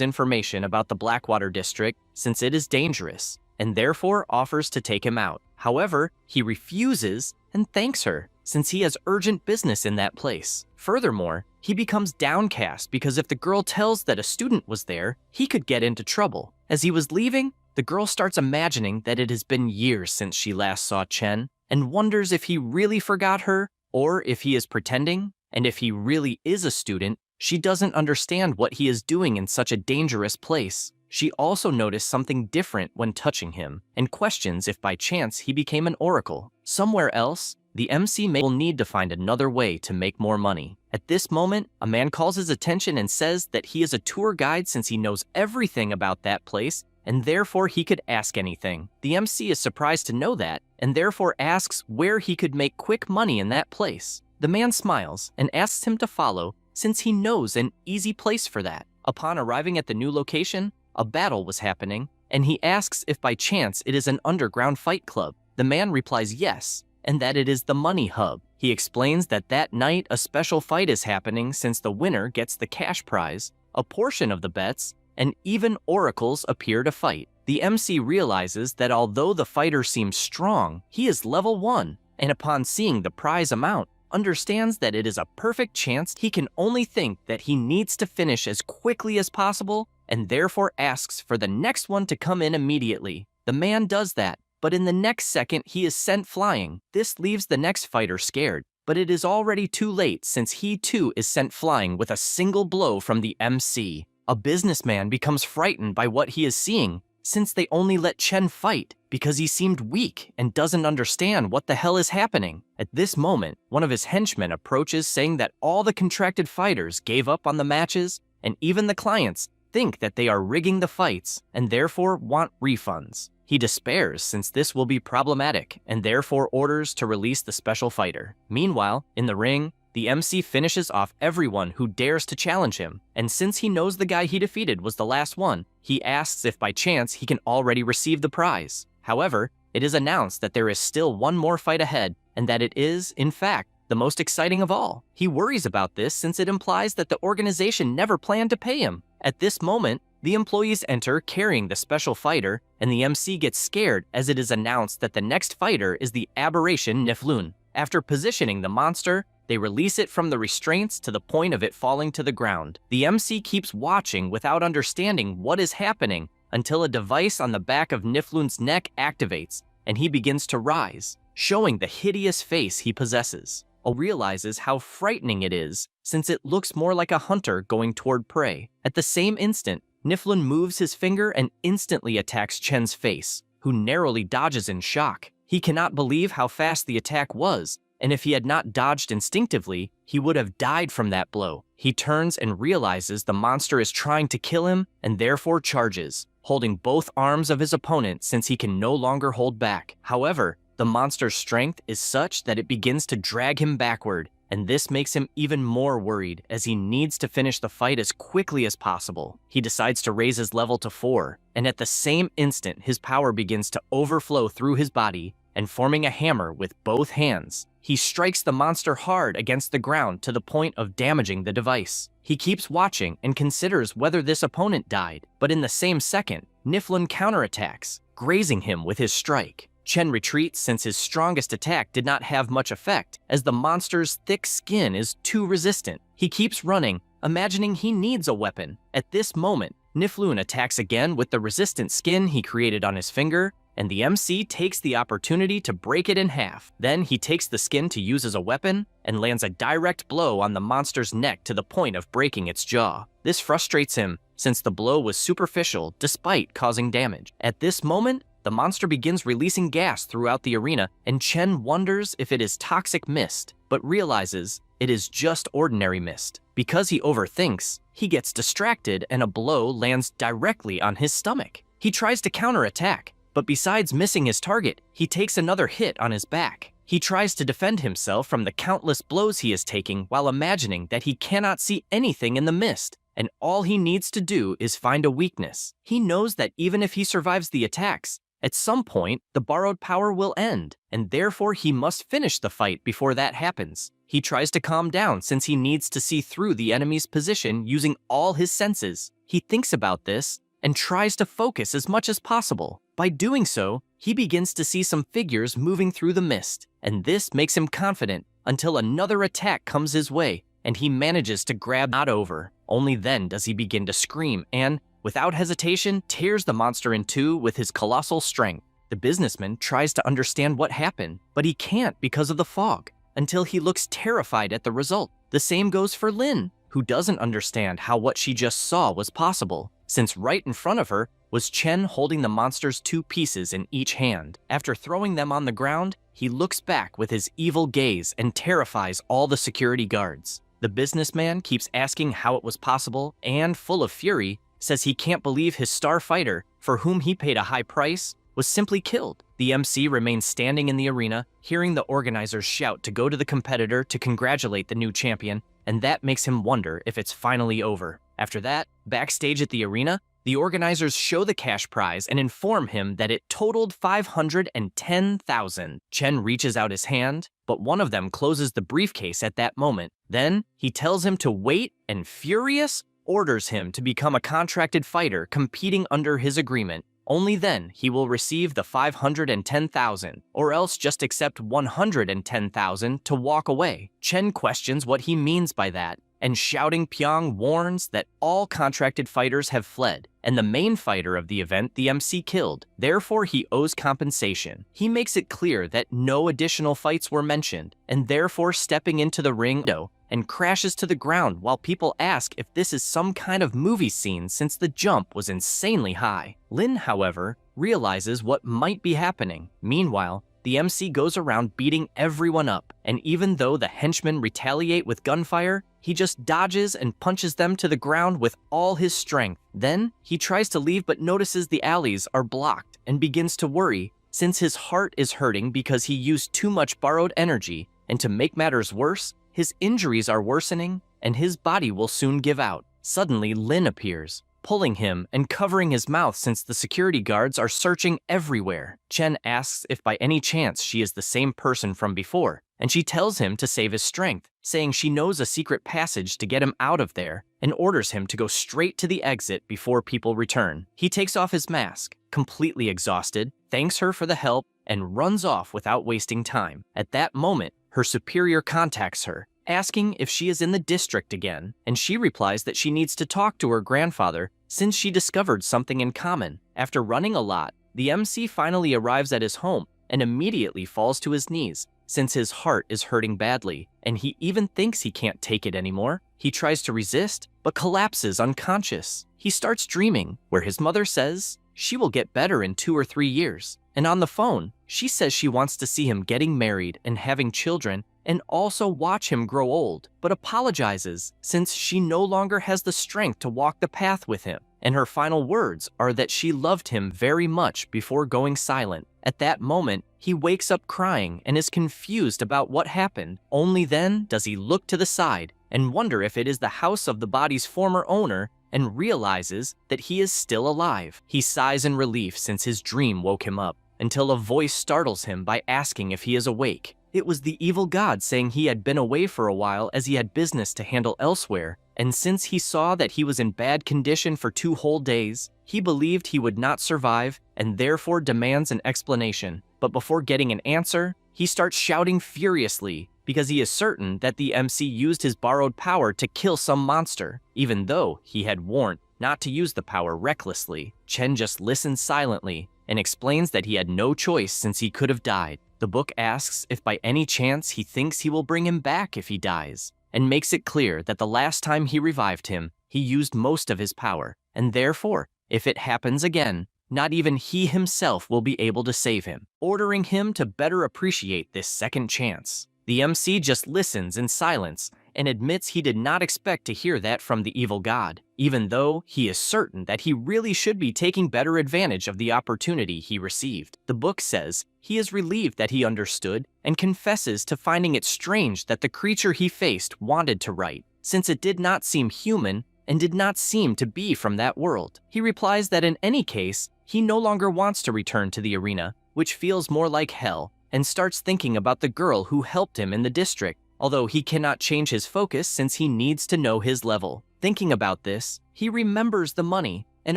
information about the Blackwater district since it is dangerous, and therefore offers to take him out. However, he refuses and thanks her since he has urgent business in that place. Furthermore, he becomes downcast because if the girl tells that a student was there, he could get into trouble. As he was leaving, the girl starts imagining that it has been years since she last saw Chen and wonders if he really forgot her or if he is pretending, and if he really is a student, she doesn't understand what he is doing in such a dangerous place. She also noticed something different when touching him and questions if by chance he became an oracle. Somewhere else, the MC will need to find another way to make more money. At this moment, a man calls his attention and says that he is a tour guide since he knows everything about that place and therefore he could ask anything. The MC is surprised to know that and therefore asks where he could make quick money in that place. The man smiles and asks him to follow since he knows an easy place for that. Upon arriving at the new location, a battle was happening, and he asks if by chance it is an underground fight club. The man replies yes, and that it is the Money Hub. He explains that that night a special fight is happening since the winner gets the cash prize, a portion of the bets, and even oracles appear to fight. The MC realizes that although the fighter seems strong, he is level 1, and upon seeing the prize amount, understands that it is a perfect chance. He can only think that he needs to finish as quickly as possible and therefore asks for the next one to come in immediately. The man does that, but in the next second he is sent flying. This leaves the next fighter scared, but it is already too late since he too is sent flying with a single blow from the MC. A businessman becomes frightened by what he is seeing since they only let Chen fight because he seemed weak and doesn't understand what the hell is happening. At this moment, one of his henchmen approaches saying that all the contracted fighters gave up on the matches and even the clients think that they are rigging the fights and therefore want refunds. He despairs since this will be problematic and therefore orders to release the special fighter. Meanwhile, in the ring, the MC finishes off everyone who dares to challenge him, and since he knows the guy he defeated was the last one, he asks if by chance he can already receive the prize. However, it is announced that there is still one more fight ahead and that it is, in fact, the most exciting of all. He worries about this since it implies that the organization never planned to pay him. At this moment, the employees enter carrying the special fighter, and the MC gets scared as it is announced that the next fighter is the aberration Niflun. After positioning the monster, they release it from the restraints to the point of it falling to the ground. The MC keeps watching without understanding what is happening until a device on the back of Niflun's neck activates, and he begins to rise, showing the hideous face he possesses. Realizes how frightening it is, since it looks more like a hunter going toward prey. At the same instant, Niflun moves his finger and instantly attacks Chen's face, who narrowly dodges in shock. He cannot believe how fast the attack was, and if he had not dodged instinctively, he would have died from that blow. He turns and realizes the monster is trying to kill him and therefore charges, holding both arms of his opponent since he can no longer hold back. However, the monster's strength is such that it begins to drag him backward, and this makes him even more worried as he needs to finish the fight as quickly as possible. He decides to raise his level to 4, and at the same instant his power begins to overflow through his body, and forming a hammer with both hands, he strikes the monster hard against the ground to the point of damaging the device. He keeps watching and considers whether this opponent died, but in the same second, Niflun counterattacks, grazing him with his strike. Chen retreats since his strongest attack did not have much effect, as the monster's thick skin is too resistant. He keeps running, imagining he needs a weapon. At this moment, Niflun attacks again with the resistant skin he created on his finger, and the MC takes the opportunity to break it in half. Then he takes the skin to use as a weapon and lands a direct blow on the monster's neck to the point of breaking its jaw. This frustrates him since the blow was superficial despite causing damage. At this moment, the monster begins releasing gas throughout the arena, and Chen wonders if it is toxic mist, but realizes it is just ordinary mist. Because he overthinks, he gets distracted and a blow lands directly on his stomach. He tries to counterattack, But besides missing his target, he takes another hit on his back. He tries to defend himself from the countless blows he is taking while imagining that he cannot see anything in the mist, and all he needs to do is find a weakness. He knows that even if he survives the attacks, at some point, the borrowed power will end, and therefore he must finish the fight before that happens. He tries to calm down since he needs to see through the enemy's position using all his senses. He thinks about this and tries to focus as much as possible. By doing so, he begins to see some figures moving through the mist, and this makes him confident until another attack comes his way, and he manages to grab not over. Only then does he begin to scream and, without hesitation, tears the monster in two with his colossal strength. The businessman tries to understand what happened, but he can't because of the fog, until he looks terrified at the result. The same goes for Lin, who doesn't understand how what she just saw was possible, since right in front of her was Chen holding the monster's two pieces in each hand. After throwing them on the ground, he looks back with his evil gaze and terrifies all the security guards. The businessman keeps asking how it was possible and, full of fury, says he can't believe his star fighter, for whom he paid a high price, was simply killed. The MC remains standing in the arena, hearing the organizers shout to go to the competitor to congratulate the new champion, and that makes him wonder if it's finally over. After that, backstage at the arena, the organizers show the cash prize and inform him that it totaled 510,000. Chen reaches out his hand, but one of them closes the briefcase at that moment. Then, he tells him to wait and, furious, orders him to become a contracted fighter competing under his agreement. Only then he will receive the 510,000, or else just accept 110,000 to walk away. Chen questions what he means by that, and Shouting Pyong warns that all contracted fighters have fled, and the main fighter of the event the MC killed. Therefore, he owes compensation. He makes it clear that no additional fights were mentioned, and therefore stepping into the ring and crashes to the ground while people ask if this is some kind of movie scene since the jump was insanely high. Lin, however, realizes what might be happening. Meanwhile, the MC goes around beating everyone up, and even though the henchmen retaliate with gunfire, he just dodges and punches them to the ground with all his strength. Then, he tries to leave but notices the alleys are blocked and begins to worry, since his heart is hurting because he used too much borrowed energy, and to make matters worse, his injuries are worsening, and his body will soon give out. Suddenly, Lin appears, pulling him and covering his mouth since the security guards are searching everywhere. Chen asks if by any chance she is the same person from before, and she tells him to save his strength, saying she knows a secret passage to get him out of there, and orders him to go straight to the exit before people return. He takes off his mask, completely exhausted, thanks her for the help, and runs off without wasting time. At that moment, her superior contacts her, asking if she is in the district again, and she replies that she needs to talk to her grandfather since she discovered something in common. After running a lot, the MC finally arrives at his home and immediately falls to his knees since his heart is hurting badly, and he even thinks he can't take it anymore. He tries to resist, but collapses unconscious. He starts dreaming, where his mother says she will get better in 2 or 3 years, and on the phone, she says she wants to see him getting married and having children, and also watch him grow old, but apologizes since she no longer has the strength to walk the path with him. And her final words are that she loved him very much before going silent. At that moment, he wakes up crying and is confused about what happened. Only then does he look to the side and wonder if it is the house of the body's former owner, and realizes that he is still alive. He sighs in relief since his dream woke him up, until a voice startles him by asking if he is awake. It was the evil god saying he had been away for a while as he had business to handle elsewhere, and since he saw that he was in bad condition for 2 whole days, he believed he would not survive and therefore demands an explanation. But before getting an answer, he starts shouting furiously because he is certain that the MC used his borrowed power to kill some monster, even though he had warned not to use the power recklessly. Chen just listens silently and explains that he had no choice since he could have died. The book asks if by any chance he thinks he will bring him back if he dies, and makes it clear that the last time he revived him, he used most of his power, and therefore, if it happens again, not even he himself will be able to save him, ordering him to better appreciate this second chance. The MC just listens in silence and admits he did not expect to hear that from the evil god, even though he is certain that he really should be taking better advantage of the opportunity he received. The book says he is relieved that he understood and confesses to finding it strange that the creature he faced wanted to write, since it did not seem human and did not seem to be from that world. He replies that in any case, he no longer wants to return to the arena, which feels more like hell, and starts thinking about the girl who helped him in the district, although he cannot change his focus since he needs to know his level. Thinking about this, he remembers the money, and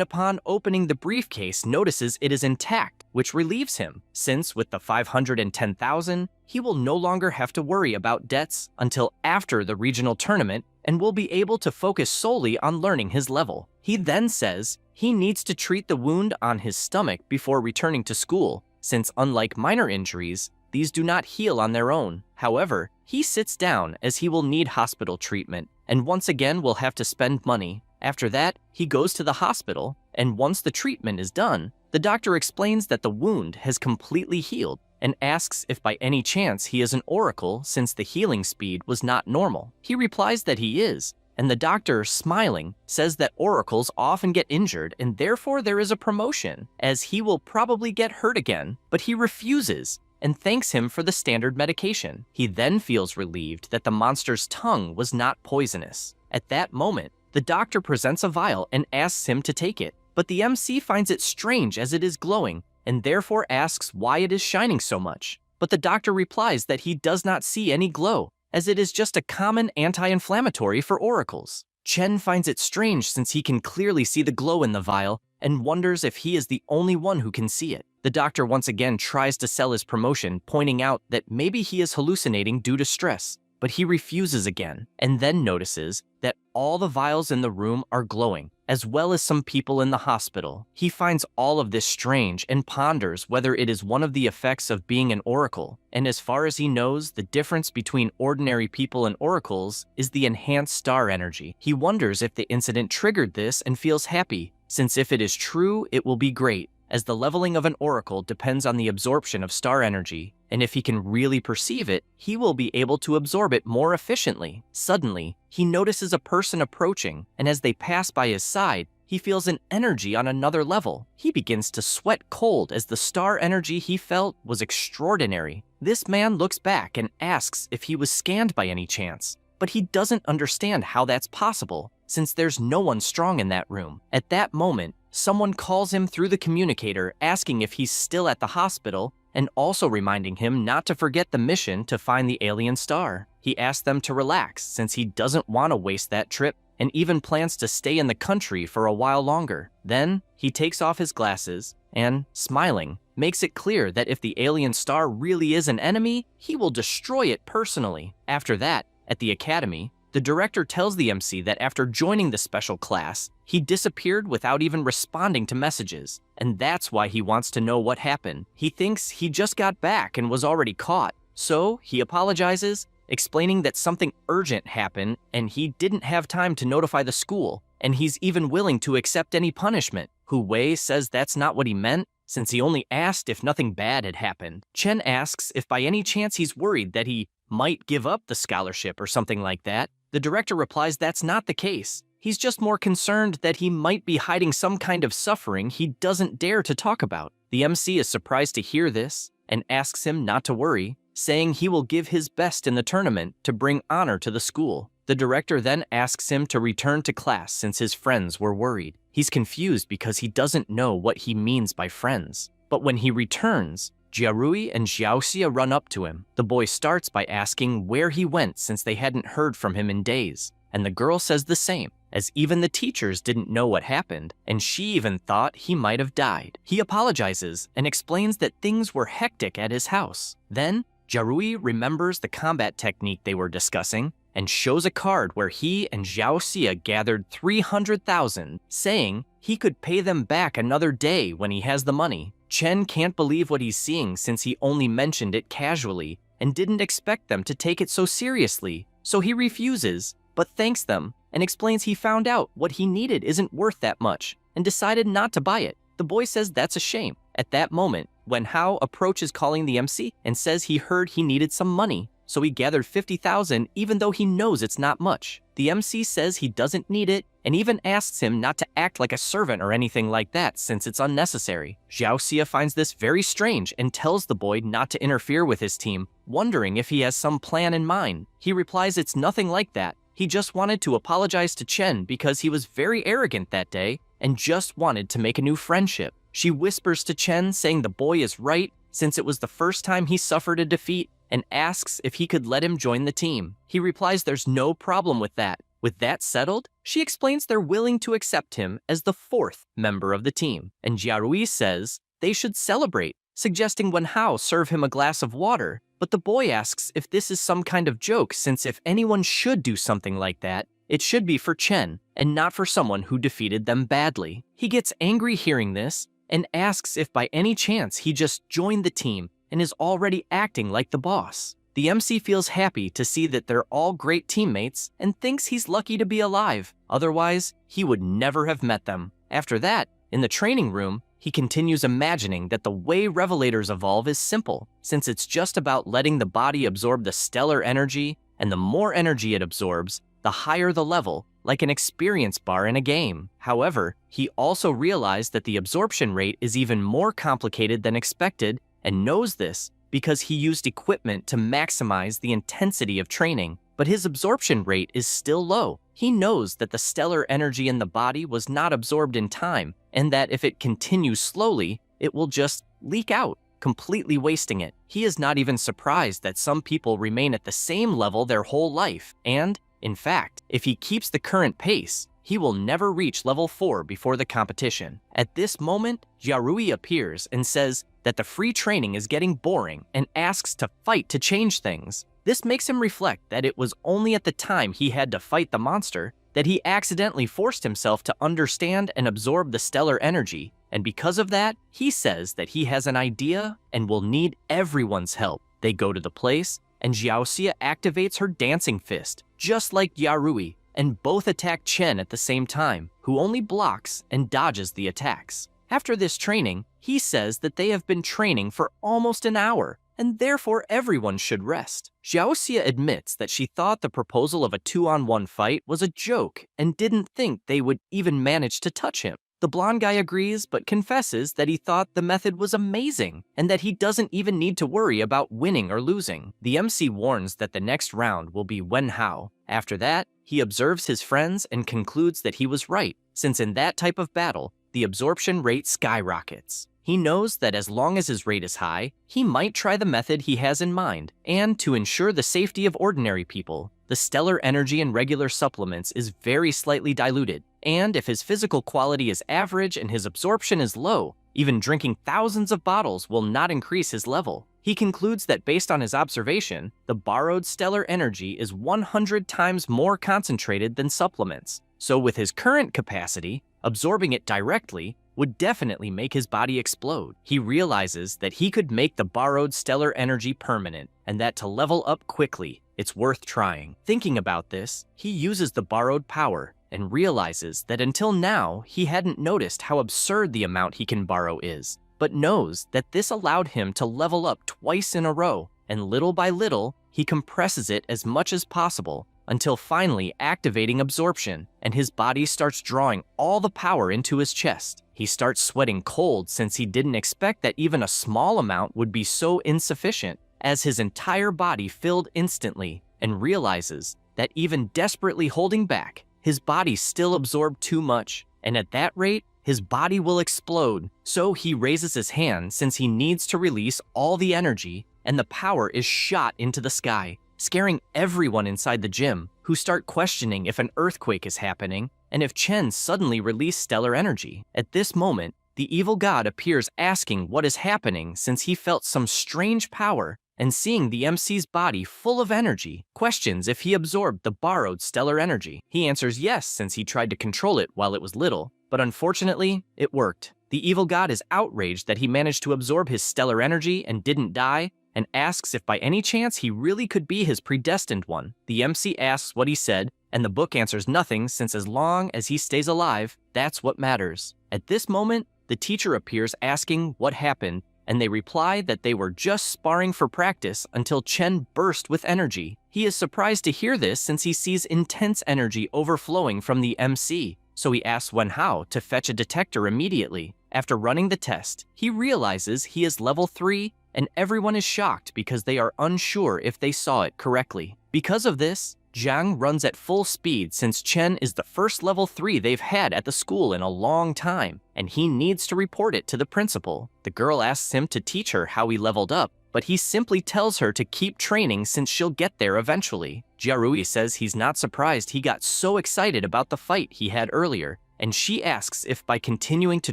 upon opening the briefcase notices it is intact, which relieves him, since with the 510,000, he will no longer have to worry about debts until after the regional tournament and will be able to focus solely on learning his level. He then says he needs to treat the wound on his stomach before returning to school, since unlike minor injuries, these do not heal on their own. However, he sits down as he will need hospital treatment and once again will have to spend money. After that, he goes to the hospital, and once the treatment is done, the doctor explains that the wound has completely healed and asks if by any chance he is an oracle since the healing speed was not normal. He replies that he is, and the doctor, smiling, says that oracles often get injured and therefore there is a promotion, as he will probably get hurt again, but he refuses and thanks him for the standard medication. He then feels relieved that the monster's tongue was not poisonous. At that moment, the doctor presents a vial and asks him to take it, but the MC finds it strange as it is glowing and therefore asks why it is shining so much. But the doctor replies that he does not see any glow, as it is just a common anti-inflammatory for oracles. Chen finds it strange since he can clearly see the glow in the vial and wonders if he is the only one who can see it. The doctor once again tries to sell his promotion, pointing out that maybe he is hallucinating due to stress, but he refuses again, and then notices that all the vials in the room are glowing, as well as some people in the hospital. He finds all of this strange and ponders whether it is one of the effects of being an oracle, and as far as he knows, the difference between ordinary people and oracles is the enhanced star energy. He wonders if the incident triggered this and feels happy, since if it is true, it will be great, as the leveling of an oracle depends on the absorption of star energy, and if he can really perceive it, he will be able to absorb it more efficiently. Suddenly, he notices a person approaching, and as they pass by his side, he feels an energy on another level. He begins to sweat cold as the star energy he felt was extraordinary. This man looks back and asks if he was scanned by any chance, but he doesn't understand how that's possible, since there's no one strong in that room. At that moment, someone calls him through the communicator asking if he's still at the hospital and also reminding him not to forget the mission to find the alien star. He asks them to relax since he doesn't want to waste that trip and even plans to stay in the country for a while longer. Then, he takes off his glasses and, smiling, makes it clear that if the alien star really is an enemy, he will destroy it personally. After that, at the academy, the director tells the MC that after joining the special class, he disappeared without even responding to messages, and that's why he wants to know what happened. He thinks he just got back and was already caught, so he apologizes, explaining that something urgent happened and he didn't have time to notify the school, and he's even willing to accept any punishment. Hu Wei says that's not what he meant, since he only asked if nothing bad had happened. Chen asks if by any chance he's worried that he might give up the scholarship or something like that. The director replies that's not the case. He's just more concerned that he might be hiding some kind of suffering he doesn't dare to talk about. The MC is surprised to hear this and asks him not to worry, saying he will give his best in the tournament to bring honor to the school. The director then asks him to return to class since his friends were worried. He's confused because he doesn't know what he means by friends. But when he returns, Jiarui and Xiaoxia run up to him. The boy starts by asking where he went since they hadn't heard from him in days, and the girl says the same, as even the teachers didn't know what happened, and she even thought he might have died. He apologizes and explains that things were hectic at his house. Then, Jiarui remembers the combat technique they were discussing and shows a card where he and Xiaoxia gathered 300,000, saying he could pay them back another day when he has the money. Chen can't believe what he's seeing since he only mentioned it casually and didn't expect them to take it so seriously, so he refuses, but thanks them and explains he found out what he needed isn't worth that much and decided not to buy it. The boy says that's a shame. At that moment, when Hao approaches calling the MC and says he heard he needed some money, so he gathered 50,000 even though he knows it's not much. The MC says he doesn't need it and even asks him not to act like a servant or anything like that since it's unnecessary. Xiaoxia finds this very strange and tells the boy not to interfere with his team, wondering if he has some plan in mind. He replies it's nothing like that. He just wanted to apologize to Chen because he was very arrogant that day and just wanted to make a new friendship. She whispers to Chen saying the boy is right since it was the first time he suffered a defeat and asks if he could let him join the team. He replies there's no problem with that. With that settled, she explains they're willing to accept him as the 4th member of the team, and Jiarui says they should celebrate, suggesting Wenhao serve him a glass of water, but the boy asks if this is some kind of joke since if anyone should do something like that, it should be for Chen and not for someone who defeated them badly. He gets angry hearing this and asks if by any chance he just joined the team and is already acting like the boss. The MC feels happy to see that they're all great teammates and thinks he's lucky to be alive. Otherwise, he would never have met them. After that, in the training room, he continues imagining that the way revelators evolve is simple, since it's just about letting the body absorb the stellar energy, and the more energy it absorbs, the higher the level, like an experience bar in a game. However, he also realized that the absorption rate is even more complicated than expected and knows this because he used equipment to maximize the intensity of training, but his absorption rate is still low. He knows that the stellar energy in the body was not absorbed in time, and that if it continues slowly, it will just leak out, completely wasting it. He is not even surprised that some people remain at the same level their whole life, and, in fact, if he keeps the current pace, he will never reach level 4 before the competition. At this moment, Jiarui appears and says that the free training is getting boring and asks to fight to change things. This makes him reflect that it was only at the time he had to fight the monster that he accidentally forced himself to understand and absorb the stellar energy, and because of that, he says that he has an idea and will need everyone's help. They go to the place, and Xiaoxia activates her dancing fist, just like Jiarui, and both attack Chen at the same time, who only blocks and dodges the attacks. After this training, he says that they have been training for almost an hour, and therefore everyone should rest. Xiaoxia admits that she thought the proposal of a 2-on-1 fight was a joke and didn't think they would even manage to touch him. The blonde guy agrees but confesses that he thought the method was amazing and that he doesn't even need to worry about winning or losing. The MC warns that the next round will be Wenhao. After that, he observes his friends and concludes that he was right, since in that type of battle, the absorption rate skyrockets. He knows that as long as his rate is high, he might try the method he has in mind, and to ensure the safety of ordinary people, the stellar energy in regular supplements is very slightly diluted, and if his physical quality is average and his absorption is low, even drinking thousands of bottles will not increase his level. He concludes that based on his observation, the borrowed stellar energy is 100 times more concentrated than supplements, so with his current capacity, absorbing it directly would definitely make his body explode. He realizes that he could make the borrowed stellar energy permanent, and that to level up quickly, it's worth trying. Thinking about this, he uses the borrowed power and realizes that until now, he hadn't noticed how absurd the amount he can borrow is, but knows that this allowed him to level up twice in a row, and little by little, he compresses it as much as possible until finally activating absorption, and his body starts drawing all the power into his chest. He starts sweating cold since he didn't expect that even a small amount would be so insufficient, as his entire body filled instantly, and realizes that even desperately holding back, his body still absorbed too much, and at that rate, his body will explode. So he raises his hand since he needs to release all the energy, and the power is shot into the sky, scaring everyone inside the gym, who start questioning if an earthquake is happening and if Chen suddenly released stellar energy. At this moment, the evil god appears asking what is happening since he felt some strange power, and seeing the MC's body full of energy, questions if he absorbed the borrowed stellar energy. He answers yes since he tried to control it while it was little, but unfortunately, it worked. The evil god is outraged that he managed to absorb his stellar energy and didn't die, and asks if by any chance he really could be his predestined one. The MC asks what he said, and the book answers nothing since as long as he stays alive, that's what matters. At this moment, the teacher appears asking what happened and they reply that they were just sparring for practice until Chen burst with energy. He is surprised to hear this since he sees intense energy overflowing from the MC, so he asks Wenhao to fetch a detector immediately. After running the test, he realizes he is level 3, and everyone is shocked because they are unsure if they saw it correctly. Because of this, Jiang runs at full speed since Chen is the first level 3 they've had at the school in a long time, and he needs to report it to the principal. The girl asks him to teach her how he leveled up, but he simply tells her to keep training since she'll get there eventually. Jiarui says he's not surprised he got so excited about the fight he had earlier, and she asks if by continuing to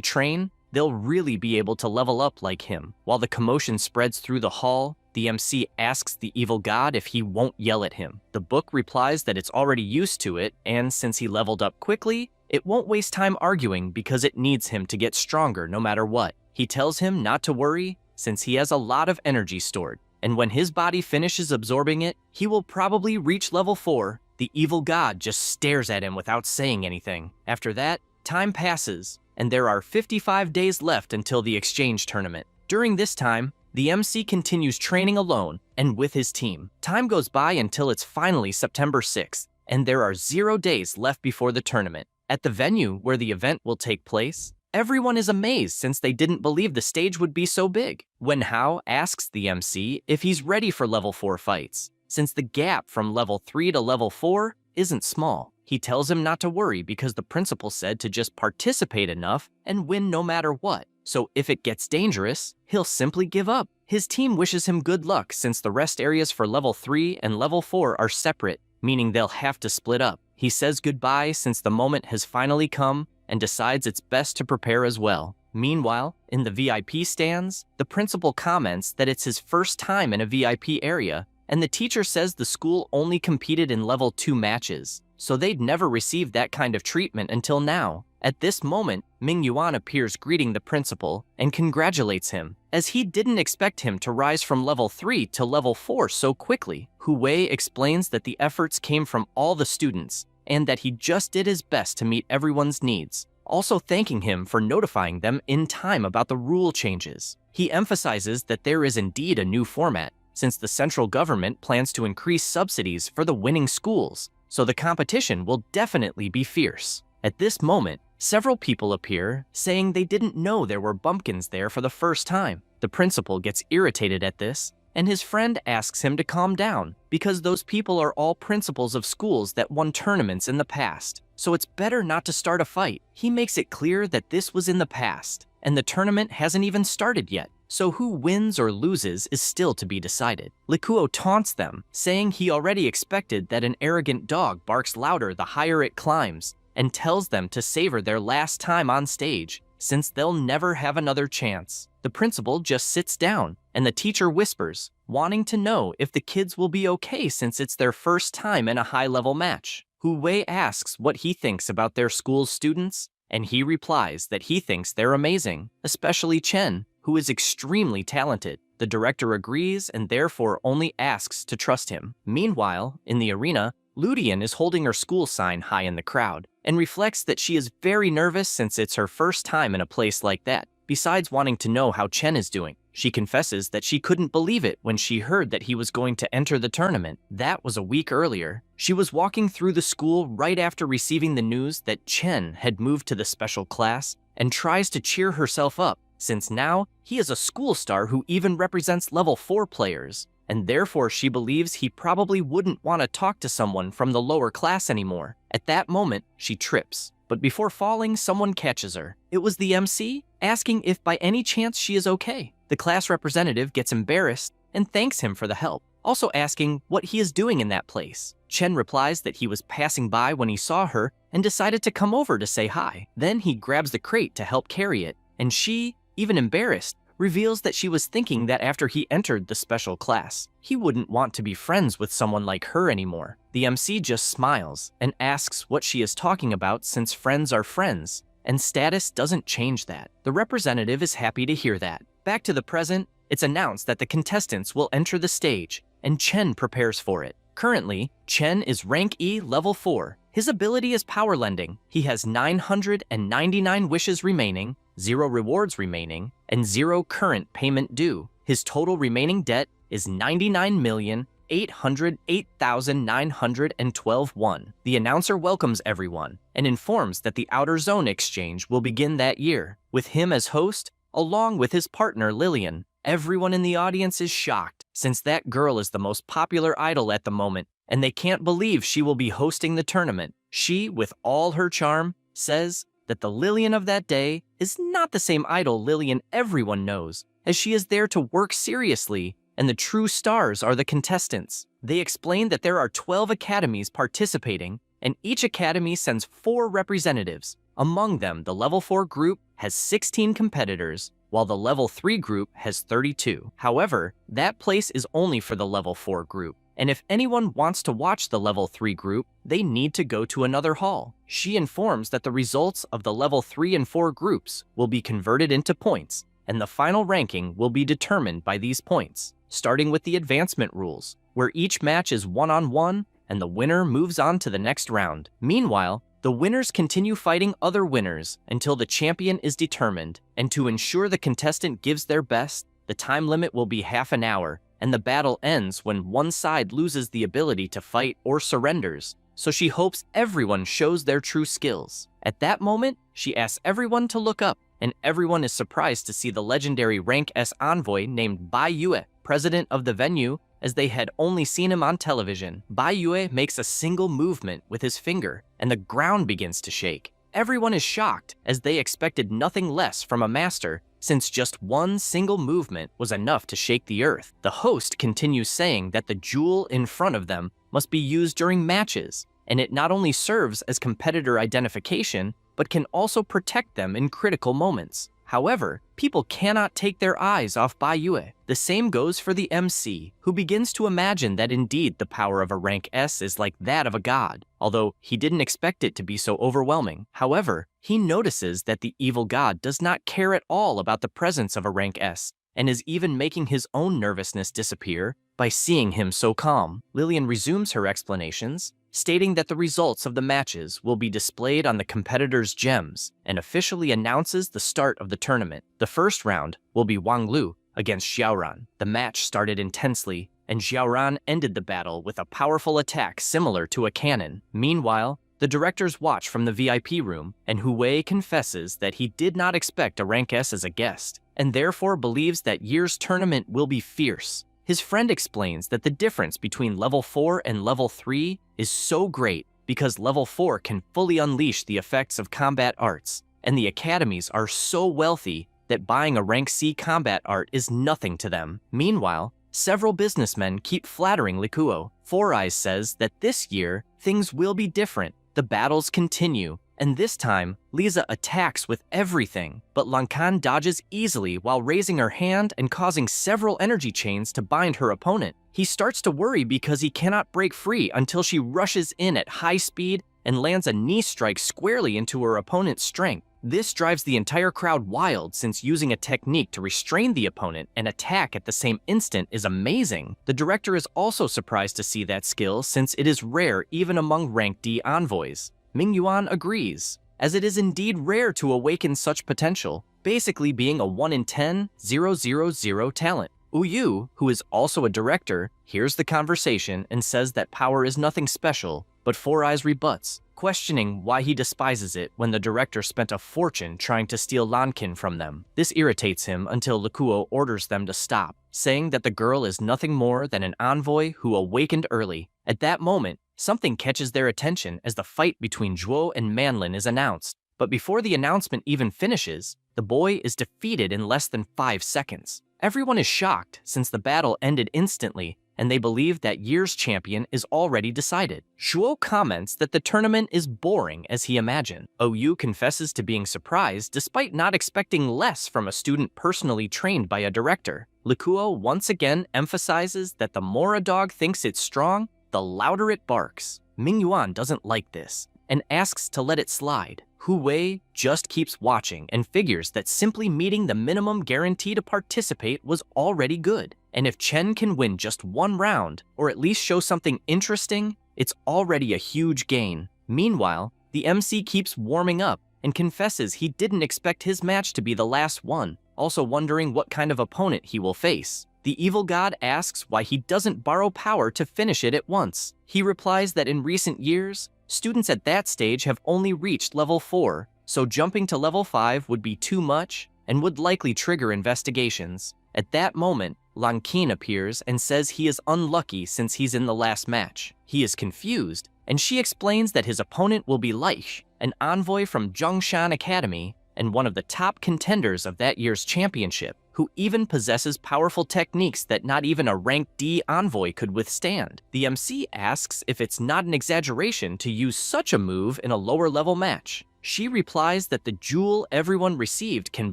train, they'll really be able to level up like him. While the commotion spreads through the hall, the MC asks the evil god if he won't yell at him. The book replies that it's already used to it, and since he leveled up quickly, it won't waste time arguing because it needs him to get stronger no matter what. He tells him not to worry since he has a lot of energy stored, and when his body finishes absorbing it, he will probably reach level 4. The evil god just stares at him without saying anything. After that, time passes, and there are 55 days left until the exchange tournament. During this time, the MC continues training alone and with his team. Time goes by until it's finally September 6th, and there are 0 days left before the tournament. At the venue where the event will take place, everyone is amazed since they didn't believe the stage would be so big. Wenhao asks the MC if he's ready for level 4 fights, since the gap from level 3 to level 4 isn't small. He tells him not to worry because the principal said to just participate enough and win no matter what. So if it gets dangerous, he'll simply give up. His team wishes him good luck since the rest areas for level 3 and level 4 are separate, meaning they'll have to split up. He says goodbye since the moment has finally come and decides it's best to prepare as well. Meanwhile, in the VIP stands, the principal comments that it's his first time in a VIP area, and the teacher says the school only competed in level 2 matches, so they'd never received that kind of treatment until now. At this moment, Ming Yuan appears greeting the principal and congratulates him, as he didn't expect him to rise from level 3 to level 4 so quickly. Hu Wei explains that the efforts came from all the students, and that he just did his best to meet everyone's needs, also thanking him for notifying them in time about the rule changes. He emphasizes that there is indeed a new format, since the central government plans to increase subsidies for the winning schools, so the competition will definitely be fierce. At this moment, several people appear, saying they didn't know there were bumpkins there for the first time. The principal gets irritated at this, and his friend asks him to calm down, because those people are all principals of schools that won tournaments in the past, so it's better not to start a fight. He makes it clear that this was in the past, and the tournament hasn't even started yet, so who wins or loses is still to be decided. Likuo taunts them, saying he already expected that an arrogant dog barks louder the higher it climbs, and tells them to savor their last time on stage, since they'll never have another chance. The principal just sits down, and the teacher whispers, wanting to know if the kids will be okay since it's their first time in a high-level match. Hu Wei asks what he thinks about their school's students, and he replies that he thinks they're amazing, especially Chen, who is extremely talented. The director agrees and therefore only asks to trust him. Meanwhile, in the arena, Ludian is holding her school sign high in the crowd, and reflects that she is very nervous since it's her first time in a place like that. Besides wanting to know how Chen is doing, she confesses that she couldn't believe it when she heard that he was going to enter the tournament. That was a week earlier. She was walking through the school right after receiving the news that Chen had moved to the special class, and tries to cheer herself up, since now he is a school star who even represents level 4 players, and therefore she believes he probably wouldn't want to talk to someone from the lower class anymore. At that moment, she trips, but before falling, someone catches her. It was the MC, asking if by any chance she is okay. The class representative gets embarrassed and thanks him for the help, also asking what he is doing in that place. Chen replies that he was passing by when he saw her and decided to come over to say hi. Then he grabs the crate to help carry it, and she, even embarrassed, reveals that she was thinking that after he entered the special class, he wouldn't want to be friends with someone like her anymore. The MC just smiles and asks what she is talking about since friends are friends, and status doesn't change that. The representative is happy to hear that. Back to the present, it's announced that the contestants will enter the stage, and Chen prepares for it. Currently, Chen is rank E level 4. His ability is power lending. He has 999 wishes remaining, 0 rewards remaining, and 0 current payment due. His total remaining debt is 99,808,912 The announcer welcomes everyone and informs that the Outer Zone exchange will begin that year, with him as host, along with his partner Lillian. Everyone in the audience is shocked, since that girl is the most popular idol at the moment, and they can't believe she will be hosting the tournament. She, with all her charm, says that the Lillian of that day is not the same idol Lillian everyone knows, as she is there to work seriously, and the true stars are the contestants. They explain that there are 12 academies participating, and each academy sends 4 representatives. Among them, the Level 4 group has 16 competitors, while the Level 3 group has 32. However, that place is only for the Level 4 group, and if anyone wants to watch the Level 3 group, they need to go to another hall. She informs that the results of the Level 3 and 4 groups will be converted into points, and the final ranking will be determined by these points, starting with the advancement rules, where each match is one-on-one, and the winner moves on to the next round. Meanwhile, the winners continue fighting other winners until the champion is determined, and to ensure the contestant gives their best, the time limit will be half an hour, and the battle ends when one side loses the ability to fight or surrenders, so she hopes everyone shows their true skills. At that moment, she asks everyone to look up, and everyone is surprised to see the legendary Rank S envoy named Bai Yue, president of the venue, as they had only seen him on television. Bai Yue makes a single movement with his finger, and the ground begins to shake. Everyone is shocked, as they expected nothing less from a master, since just one single movement was enough to shake the earth. The host continues saying that the jewel in front of them must be used during matches, and it not only serves as competitor identification, but can also protect them in critical moments. However, people cannot take their eyes off Bai Yue. The same goes for the MC, who begins to imagine that indeed the power of a rank S is like that of a god, although he didn't expect it to be so overwhelming. However, he notices that the evil god does not care at all about the presence of a rank S, and is even making his own nervousness disappear by seeing him so calm. Lillian resumes her explanations, stating that the results of the matches will be displayed on the competitors' gems, and officially announces the start of the tournament. The first round will be Wang Lu against Xiaoran. The match started intensely, and Xiaoran ended the battle with a powerful attack similar to a cannon. Meanwhile, the directors watch from the VIP room, and Hui confesses that he did not expect a rank S as a guest, and therefore believes that year's tournament will be fierce. His friend explains that the difference between level 4 and level 3 is so great because level 4 can fully unleash the effects of combat arts, and the academies are so wealthy that buying a rank C combat art is nothing to them. Meanwhile, several businessmen keep flattering Likuo. Four Eyes says that this year, things will be different. The battles continue, and this time, Lisa attacks with everything, but Lankan dodges easily while raising her hand and causing several energy chains to bind her opponent. He starts to worry because he cannot break free until she rushes in at high speed and lands a knee strike squarely into her opponent's strength. This drives the entire crowd wild, since using a technique to restrain the opponent and attack at the same instant is amazing. The director is also surprised to see that skill, since it is rare even among rank D envoys. Ming Yuan agrees, as it is indeed rare to awaken such potential, basically being a 1 in 10, 000 talent. Uyu, who is also a director, hears the conversation and says that power is nothing special, but Four Eyes rebuts, questioning why he despises it when the director spent a fortune trying to steal Lankin from them. This irritates him until Likuo orders them to stop, saying that the girl is nothing more than an envoy who awakened early. At that moment, something catches their attention as the fight between Zhuo and Manlin is announced. But before the announcement even finishes, the boy is defeated in less than 5 seconds. Everyone is shocked since the battle ended instantly, and they believe that year's champion is already decided. Zhuo comments that the tournament is boring as he imagined. Ou confesses to being surprised despite not expecting less from a student personally trained by a director. Likuo once again emphasizes that the more a dog thinks it's strong, the louder it barks. Ming Yuan doesn't like this and asks to let it slide. Hu Wei just keeps watching and figures that simply meeting the minimum guarantee to participate was already good. And if Chen can win just one round, or at least show something interesting, it's already a huge gain. Meanwhile, the MC keeps warming up and confesses he didn't expect his match to be the last one, also wondering what kind of opponent he will face. The evil god asks why he doesn't borrow power to finish it at once. He replies that in recent years, students at that stage have only reached level 4, so jumping to level 5 would be too much and would likely trigger investigations. At that moment, Lankin appears and says he is unlucky since he's in the last match. He is confused, and she explains that his opponent will be Leich, an envoy from Zhongshan Academy and one of the top contenders of that year's championship, who even possesses powerful techniques that not even a rank D envoy could withstand. The MC asks if it's not an exaggeration to use such a move in a lower level match. She replies that the jewel everyone received can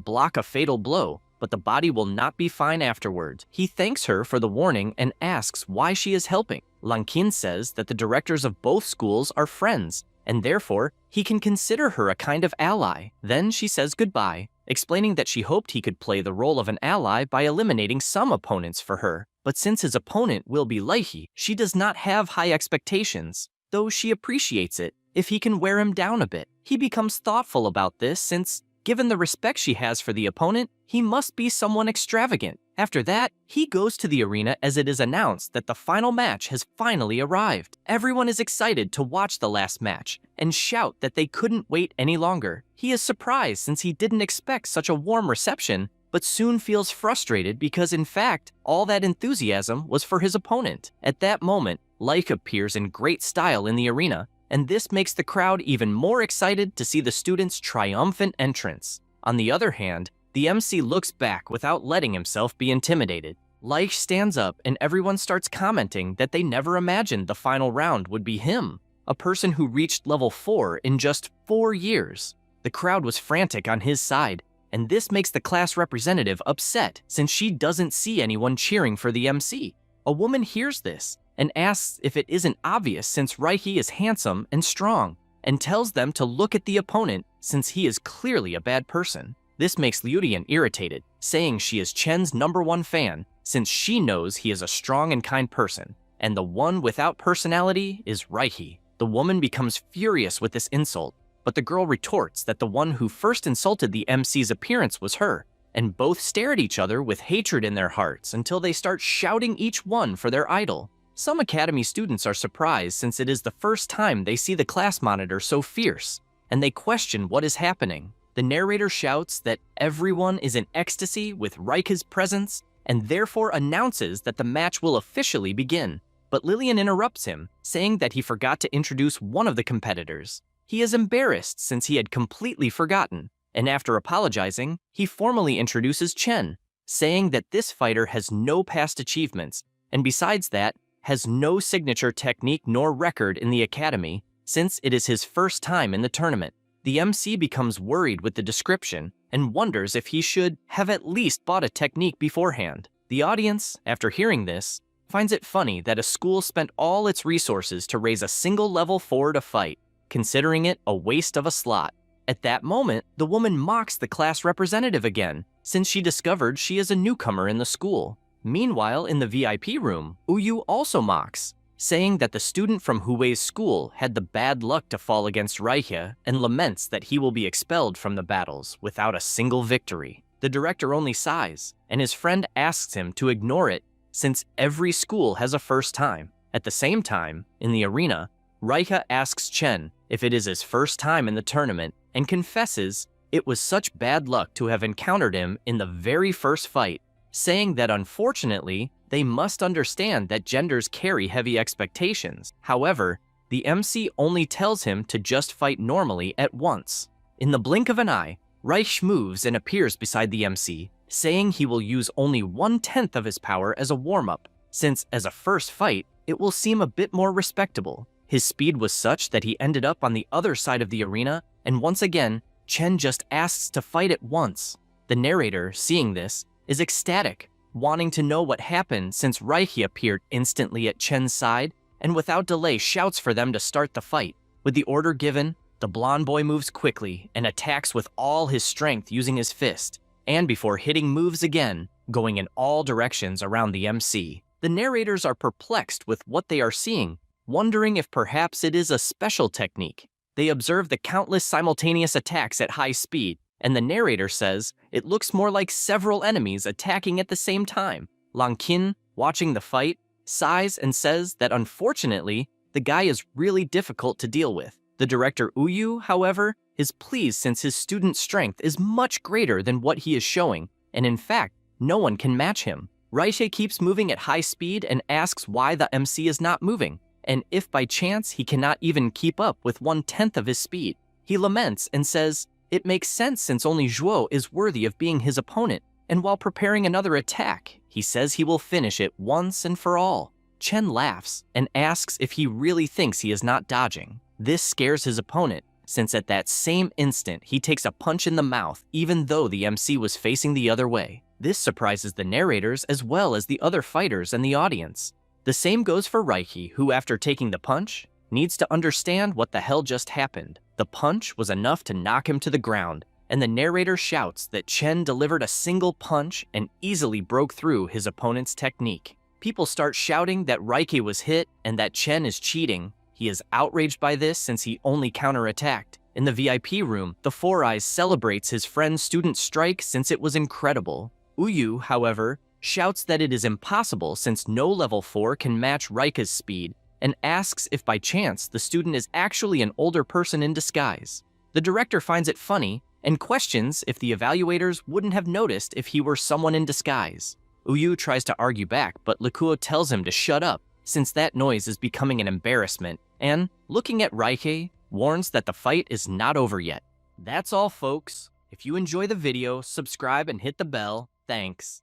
block a fatal blow, but the body will not be fine afterward. He thanks her for the warning and asks why she is helping. Lankin says that the directors of both schools are friends, and therefore he can consider her a kind of ally. Then she says goodbye, explaining that she hoped he could play the role of an ally by eliminating some opponents for her. But since his opponent will be Leihi, she does not have high expectations, though she appreciates it if he can wear him down a bit. He becomes thoughtful about this since, given the respect she has for the opponent, he must be someone extravagant. After that, he goes to the arena as it is announced that the final match has finally arrived. Everyone is excited to watch the last match and shout that they couldn't wait any longer. He is surprised since he didn't expect such a warm reception, but soon feels frustrated because in fact, all that enthusiasm was for his opponent. At that moment, Leich appears in great style in the arena, and this makes the crowd even more excited to see the students' triumphant entrance. On the other hand, the MC looks back without letting himself be intimidated. Leich stands up and everyone starts commenting that they never imagined the final round would be him, a person who reached level 4 in just 4 years. The crowd was frantic on his side, and this makes the class representative upset since she doesn't see anyone cheering for the MC. A woman hears this and asks if it isn't obvious since Reichi is handsome and strong, and tells them to look at the opponent since he is clearly a bad person. This makes Liudian irritated, saying she is Chen's #1 fan since she knows he is a strong and kind person, and the one without personality is Reichi. The woman becomes furious with this insult, but the girl retorts that the one who first insulted the MC's appearance was her, and both stare at each other with hatred in their hearts until they start shouting each one for their idol. Some Academy students are surprised since it is the first time they see the class monitor so fierce, and they question what is happening. The narrator shouts that everyone is in ecstasy with Reika's presence and therefore announces that the match will officially begin. But Lillian interrupts him, saying that he forgot to introduce one of the competitors. He is embarrassed since he had completely forgotten, and after apologizing, he formally introduces Chen, saying that this fighter has no past achievements, and besides that, has no signature technique nor record in the Academy, since it is his first time in the tournament. The MC becomes worried with the description and wonders if he should have at least bought a technique beforehand. The audience, after hearing this, finds it funny that a school spent all its resources to raise a single level 4 to fight, considering it a waste of a slot. At that moment, the woman mocks the class representative again, since she discovered she is a newcomer in the school. Meanwhile, in the VIP room, Uyu also mocks, saying that the student from Huwei's school had the bad luck to fall against Reiche and laments that he will be expelled from the battles without a single victory. The director only sighs, and his friend asks him to ignore it since every school has a first time. At the same time, in the arena, Reiche asks Chen if it is his first time in the tournament and confesses it was such bad luck to have encountered him in the very first fight, saying that unfortunately, they must understand that genders carry heavy expectations. However, the MC only tells him to just fight normally at once. In the blink of an eye, Reich moves and appears beside the MC, saying he will use only 1/10 of his power as a warm-up, since as a first fight, it will seem a bit more respectable. His speed was such that he ended up on the other side of the arena, and once again, Chen just asks to fight at once. The narrator, seeing this, is ecstatic, wanting to know what happened since Reichi appeared instantly at Chen's side and without delay shouts for them to start the fight. With the order given, the blonde boy moves quickly and attacks with all his strength using his fist, and before hitting moves again, going in all directions around the MC. The narrators are perplexed with what they are seeing, wondering if perhaps it is a special technique. They observe the countless simultaneous attacks at high speed, and the narrator says it looks more like several enemies attacking at the same time. Langkin, watching the fight, sighs and says that unfortunately, the guy is really difficult to deal with. The director Uyu, however, is pleased since his student's strength is much greater than what he is showing, and in fact, no one can match him. Raiche keeps moving at high speed and asks why the MC is not moving, and if by chance he cannot even keep up with 1/10 of his speed. He laments and says, it makes sense since only Zhuo is worthy of being his opponent, and while preparing another attack, he says he will finish it once and for all. Chen laughs and asks if he really thinks he is not dodging. This scares his opponent, since at that same instant he takes a punch in the mouth even though the MC was facing the other way. This surprises the narrators as well as the other fighters and the audience. The same goes for Reiki, who after taking the punch, needs to understand what the hell just happened. The punch was enough to knock him to the ground, and the narrator shouts that Chen delivered a single punch and easily broke through his opponent's technique. People start shouting that Reiki was hit and that Chen is cheating. He is outraged by this since he only counterattacked. In the VIP room, the Four Eyes celebrates his friend's student strike since it was incredible. Uyu, however, shouts that it is impossible since no level 4 can match Reika's speed, and asks if by chance the student is actually an older person in disguise. The director finds it funny and questions if the evaluators wouldn't have noticed if he were someone in disguise. Uyu tries to argue back, but Likuo tells him to shut up since that noise is becoming an embarrassment, and, looking at Reike, warns that the fight is not over yet. That's all, folks. If you enjoy the video, subscribe and hit the bell. Thanks.